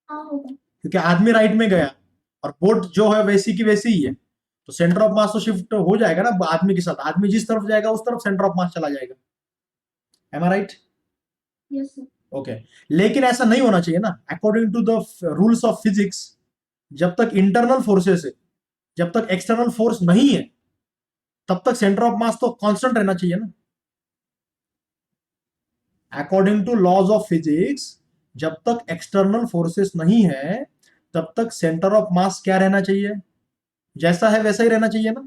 हाँ होगा. क्योंकि आदमी राइट में गया और बोट जो है वैसी की वैसी ही है, तो सेंटर ऑफ मास तो शिफ्ट हो जाएगा ना आदमी के साथ. आदमी जिस तरफ जाएगा उस तरफ सेंटर ऑफ मास चला जाएगा. Am I right? Yes sir. Okay, लेकिन ऐसा नहीं होना चाहिए ना. According to the rules of physics, जब तक इंटरनल फोर्सेस है, जब तक एक्सटर्नल फोर्स नहीं है, तब तक सेंटर ऑफ मास तो कांस्टेंट रहना चाहिए ना. According to laws of physics, जब तक एक्सटर्नल फोर्सेस नहीं है तब तक सेंटर ऑफ मास क्या रहना चाहिए? जैसा है वैसा ही रहना चाहिए ना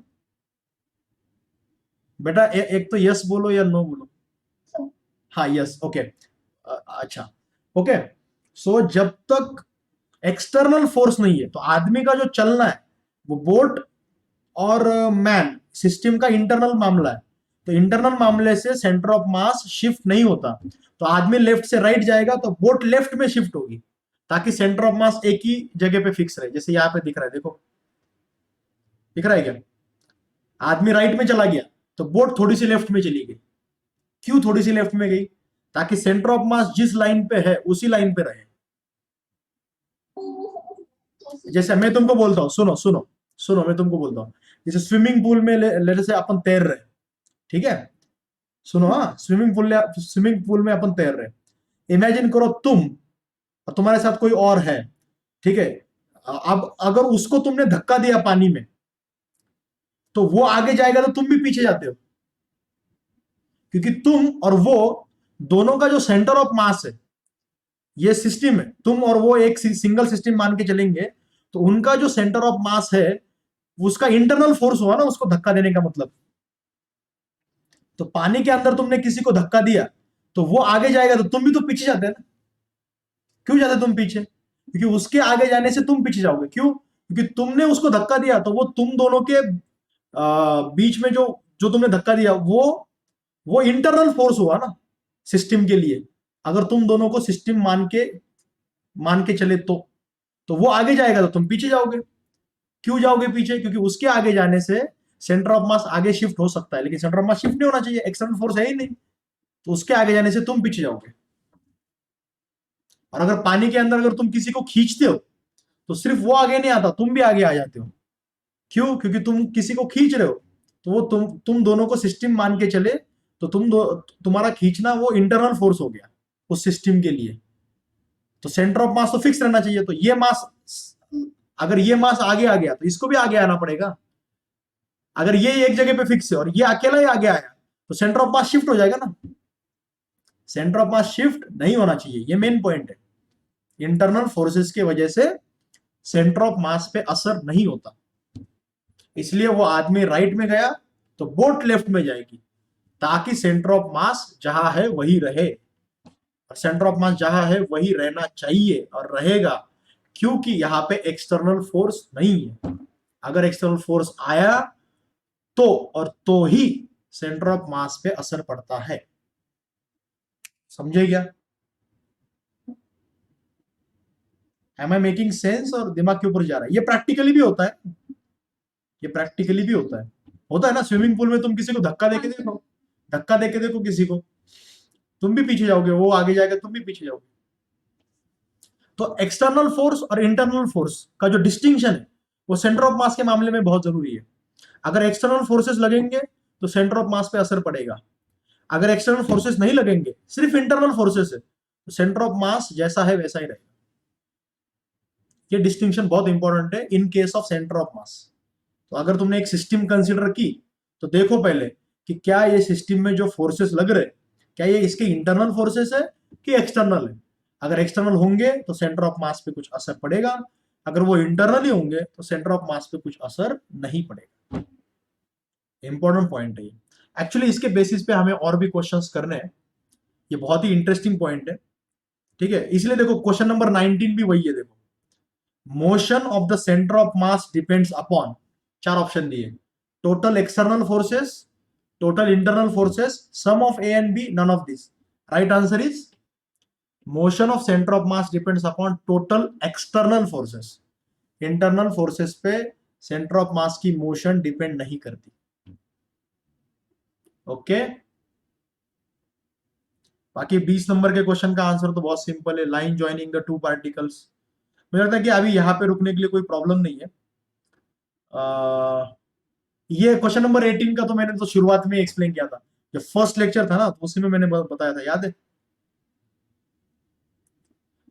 बेटा. एक तो यस बोलो या नो बोलो. हाँ यस. ओके, अच्छा ओके. सो जब तक एक्सटर्नल फोर्स नहीं है तो आदमी का जो चलना है वो बोट और मैन सिस्टम का इंटरनल मामला है. तो इंटरनल मामले से सेंटर ऑफ मास शिफ्ट नहीं होता. तो आदमी लेफ्ट से राइट जाएगा तो बोट लेफ्ट में शिफ्ट होगी ताकि सेंटर ऑफ मास एक ही जगह पे फिक्स रहे. जैसे यहां पे दिख रहा है, देखो दिख रहा है क्या? आदमी राइट में चला गया तो बोट थोड़ी सी लेफ्ट में चली गई. क्यों थोड़ी सी लेफ्ट में गई? ताकि सेंटर ऑफ मास जिस लाइन पे है उसी लाइन पे रहे. जैसे मैं तुमको बोलता हूं, सुनो सुनो सुनो, मैं तुमको बोलता हूं जैसे स्विमिंग पूल में लेट से अपन तैर रहे, ठीक है? सुनो, हाँ, स्विमिंग पूल में अपन तैर रहे. इमेजिन करो तुम और तुम्हारे साथ कोई और है, ठीक है? अब अगर उसको तुमने धक्का दिया पानी में तो वो आगे जाएगा तो तुम भी पीछे जाते हो, क्योंकि तुम और वो दोनों का जो सेंटर ऑफ मास है, ये सिस्टम है, तुम और वो एक सिंगल सिस्टम मान के चलेंगे, तो उनका जो सेंटर ऑफ मास है उसका इंटरनल फोर्स हुआ ना उसको धक्का देने का मतलब. तो पानी के अंदर तुमने किसी को धक्का दिया तो वो आगे जाएगा तो तुम भी तो पीछे जाते हैं ना. क्यों जाते तुम पीछे? क्योंकि उसके आगे जाने से तुम पीछे जाओगे. क्यों? क्योंकि तुमने उसको धक्का दिया तो वो तुम दोनों के बीच में जो जो तुमने धक्का दिया वो इंटरनल फोर्स हुआ ना सिस्टम के लिए. अगर तुम दोनों को सिस्टम मान के चले तो वो आगे जाएगा तो तुम पीछे जाओगे. क्यों जाओगे पीछे? क्योंकि उसके आगे जाने से सेंटर ऑफ मास आगे शिफ्ट हो सकता है, लेकिन सेंटर ऑफ मास शिफ्ट नहीं होना चाहिए, एक्सटर्नल फोर्स है ही नहीं, तो उसके आगे जाने से तुम पीछे जाओगे. और अगर पानी के अंदर अगर तुम किसी को खींचते हो तो सिर्फ वो आगे नहीं आता, तुम भी आगे आ जाते हो. क्यों? क्योंकि तुम किसी को खींच रहे हो तो वो तुम दोनों को सिस्टम मान के चले तो तुम्हारा खींचना वो इंटरनल फोर्स हो गया उस सिस्टम के लिए। तो सेंटर ऑफ मास तो फिक्स रहना चाहिए। तो ये मास, अगर ये मास आगे आ गया तो इसको भी आगे आना पड़ेगा। अगर ये एक जगह पे फिक्स है और ये अकेला ही आगे आया तो सेंटर ऑफ मास शिफ्ट हो जाएगा ना। सेंटर ऑफ मास शिफ्ट नहीं होना चाहिए, ये मेन पॉइंट है। इंटरनल फोर्सेस की वजह से सेंटर ऑफ मास पे असर नहीं होता, इसलिए वो आदमी राइट में गया तो बोट लेफ्ट में जाएगी, ताकि सेंटर ऑफ मास जहां है वही रहे। और सेंटर ऑफ मास जहां है वही रहना चाहिए और रहेगा, क्योंकि यहां पे एक्सटर्नल फोर्स नहीं है। अगर एक्सटर्नल फोर्स आया तो ही सेंटर ऑफ मास पे असर पड़ता है। समझे क्या? Am I making sense? और दिमाग के ऊपर जा रहा है? ये प्रैक्टिकली भी होता है, ये प्रैक्टिकली भी होता है ना। स्विमिंग पूल में तुम किसी को धक्का देके देखो, धक्का देके देखो किसी को, तुम भी पीछे जाओगे, वो आगे जाएगा, तुम भी पीछे जाओगे। तो एक्सटर्नल फोर्स और इंटरनल फोर्स का जो डिस्टिंक्शन है वो सेंटर ऑफ मास के मामले में बहुत जरूरी है। अगर एक्सटर्नल फोर्सेस लगेंगे तो सेंटर ऑफ मास पे असर पड़ेगा। अगर एक्सटर्नल फोर्सेस नहीं लगेंगे, सिर्फ इंटरनल फोर्सेस है, तो सेंटर ऑफ मास जैसा है वैसा ही रहेगा। ये डिस्टिंक्शन बहुत इंपॉर्टेंट है in case of centre of mass. तो अगर तुमने एक सिस्टम कंसीडर की तो देखो पहले कि क्या ये सिस्टम में जो फोर्सेस लग रहे, क्या ये इसके इंटरनल फोर्सेस है कि एक्सटर्नल है। अगर एक्सटर्नल होंगे तो सेंटर ऑफ मास पे कुछ असर पड़ेगा, अगर वो इंटरनली होंगे तो सेंटर ऑफ मास पे कुछ असर नहीं पड़ेगा। इंपॉर्टेंट पॉइंट है ये। एक्चुअली इसके बेसिस पे हमें और भी क्वेश्चंस करने हैं, ये बहुत ही इंटरेस्टिंग पॉइंट है, ठीक है। इसलिए देखो क्वेश्चन नंबर 19 भी वही है। देखो, motion of the centre of mass depends upon, 4 option दिए, total external forces, total internal forces, sum of A and B, none of this. Right answer is motion of centre of mass depends upon total external forces. Internal forces पे सेंटर ऑफ मास की मोशन डिपेंड नहीं करती। ओके बाकी 20 नंबर के क्वेश्चन का आंसर तो बहुत सिंपल है, line joining the two particles. मुझे लगता है कि अभी यहां पे रुकने के लिए कोई प्रॉब्लम नहीं है। ये क्वेश्चन नंबर 18 का तो मैंने तो शुरुआत में एक्सप्लेन किया था, जब फर्स्ट लेक्चर था ना, तो उसी में मैंने बताया था, याद है?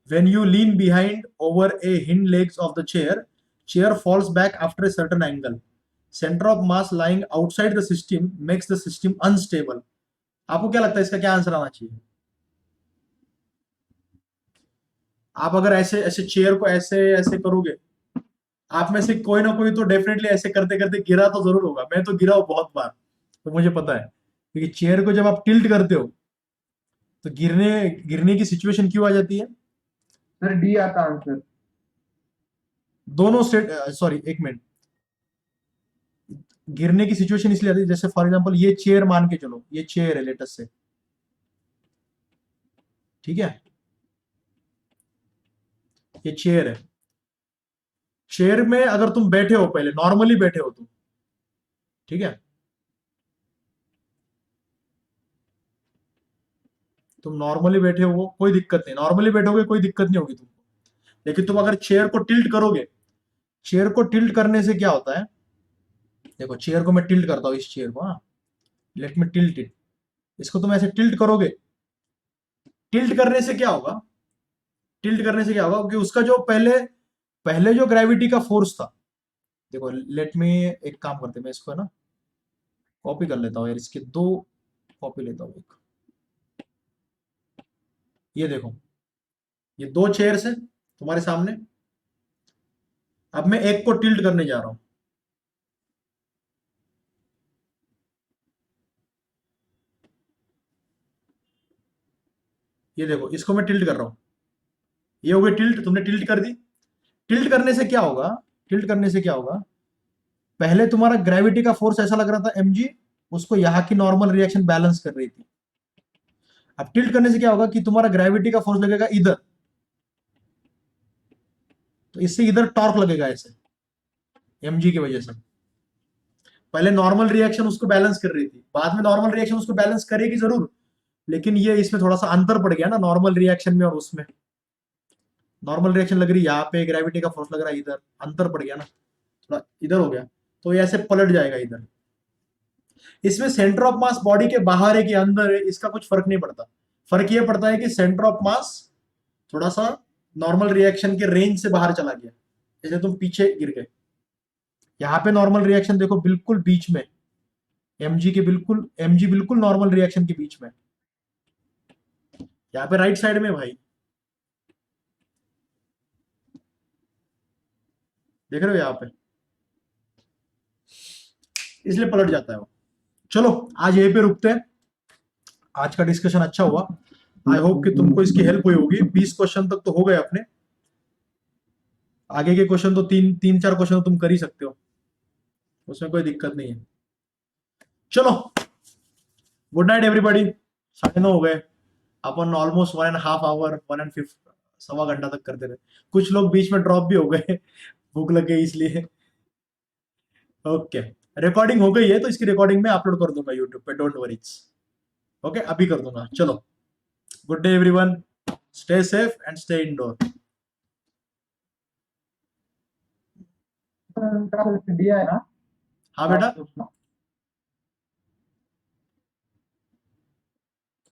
When you lean behind over a hind legs of the chair falls back after a certain angle. Center of mass lying outside the system makes the system unstable. आपको क्या लगता है इसका क्या आंसर आना चाहिए? आप अगर ऐसे ऐसे चेयर को ऐसे ऐसे करोगे, आप में से कोई ना कोई तो डेफिनेटली ऐसे करते करते गिरा तो जरूर होगा। मैं तो गिरा हूं बहुत बार, तो मुझे पता है। क्योंकि चेयर को जब आप टिल्ट करते हो तो गिरने की सिचुएशन क्यों आ जाती है? सर डी आता आंसर। दोनों सेट, सॉरी एक मिनट, गिरने की सिचुएशन इसलिए आती है, जैसे फॉर एग्जांपल ये चेयर मान के चलो, ये चेयर है लेटेस्ट से, ठीक है, ये चेयर है। चेयर में अगर तुम बैठे हो, पहले नॉर्मली बैठे हो तुम, ठीक है, तुम नॉर्मली बैठे हो, कोई दिक्कत नहीं, नॉर्मली बैठोगे कोई दिक्कत नहीं होगी तुमको। लेकिन तुम अगर चेयर को टिल्ट करोगे, चेयर को टिल्ट करने से क्या होता है, देखो चेयर को मैं टिल्ट करता हूं, इस चेयर को, हाँ, लेट मी टिल्ट इट। इसको तुम ऐसे टिल्ट करोगे, टिल्ट करने से क्या होगा, टिल्ट करने से क्या होगा कि उसका जो पहले जो ग्रेविटी का फोर्स था, देखो लेट मी, एक काम करते हैं, मैं इसको है ना कॉपी कर लेता हूँ यार, इसके 2 कॉपी लेता हूँ। एक ये देखो, ये 2 चेयर्स हैं तुम्हारे सामने। अब मैं एक को टिल्ट करने जा रहा हूं, ये देखो, इसको मैं टिल्ट कर रहा हूं, ये हो गई टिल्ट, तुमने टिल्ट कर दी। टिल्ट करने से क्या होगा, टिल्ट करने से क्या होगा, पहले तुम्हारा ग्रेविटी का फोर्स ऐसा लग रहा था mg, उसको यहां की नॉर्मल रिएक्शन बैलेंस कर रही थी। अब टिल्ट करने से क्या होगा कि तुम्हारा ग्रेविटी का फोर्स लगेगा इधर, तो इससे इधर टॉर्क लगेगा ऐसे mg की वजह से। पहले नॉर्मल रिएक्शन उसको बैलेंस कर रही थी, बाद में नॉर्मल रिएक्शन उसको बैलेंस करेगी जरूर, लेकिन ये इसमें थोड़ा सा अंतर पड़ गया ना नॉर्मल रिएक्शन में और उसमें। नॉर्मल रिएक्शन लग रही यहाँ पे, ग्रेविटी का फोर्स लग रहा है इधर, अंतर पड़ गया ना, थोड़ा इधर हो गया, तो ये ऐसे पलट जाएगा इधर। इसमें सेंटर ऑफ मास बॉडी के बाहर है कि अंदर है इसका कुछ फर्क नहीं पड़ता। फर्क ये पड़ता है कि सेंटर ऑफ मास थोड़ा सा नॉर्मल रिएक्शन के रेंज से बाहर चला गया, जैसे तुम पीछे गिर गए। यहाँ पे नॉर्मल रिएक्शन देखो बिल्कुल बीच में, mg बिल्कुल नॉर्मल रिएक्शन के बीच में, यहाँ पे राइट साइड में भाई, देख रहे हो यहाँ पे, इसलिए पलट जाता है वो। चलो आज यहीं पे रुकते हैं, आज का डिस्कशन अच्छा हुआ, आई होप कि तुमको इसकी हेल्प हुई होगी। 20 क्वेश्चन तक तो हो गए अपने, आगे के क्वेश्चन तो तीन चार क्वेश्चन तो तुम कर ही सकते हो, उसमें कोई दिक्कत नहीं है। चलो गुड नाइट एवरीबॉडी, 9:30 हो गए, अपन ऑलमोस्ट 1.5 आवर 1.5 सवा घंटा तक करते रहे, कुछ लोग बीच में ड्रॉप भी हो गए भूख लग गई इसलिए। ओके रिकॉर्डिंग हो गई है तो इसकी रिकॉर्डिंग मैं अपलोड कर दूंगा यूट्यूब पे, डोंट वरी। ओके अभी कर दूंगा। चलो good day everyone, stay safe and stay indoor. दिया है ना हाँ बेटा, उसमें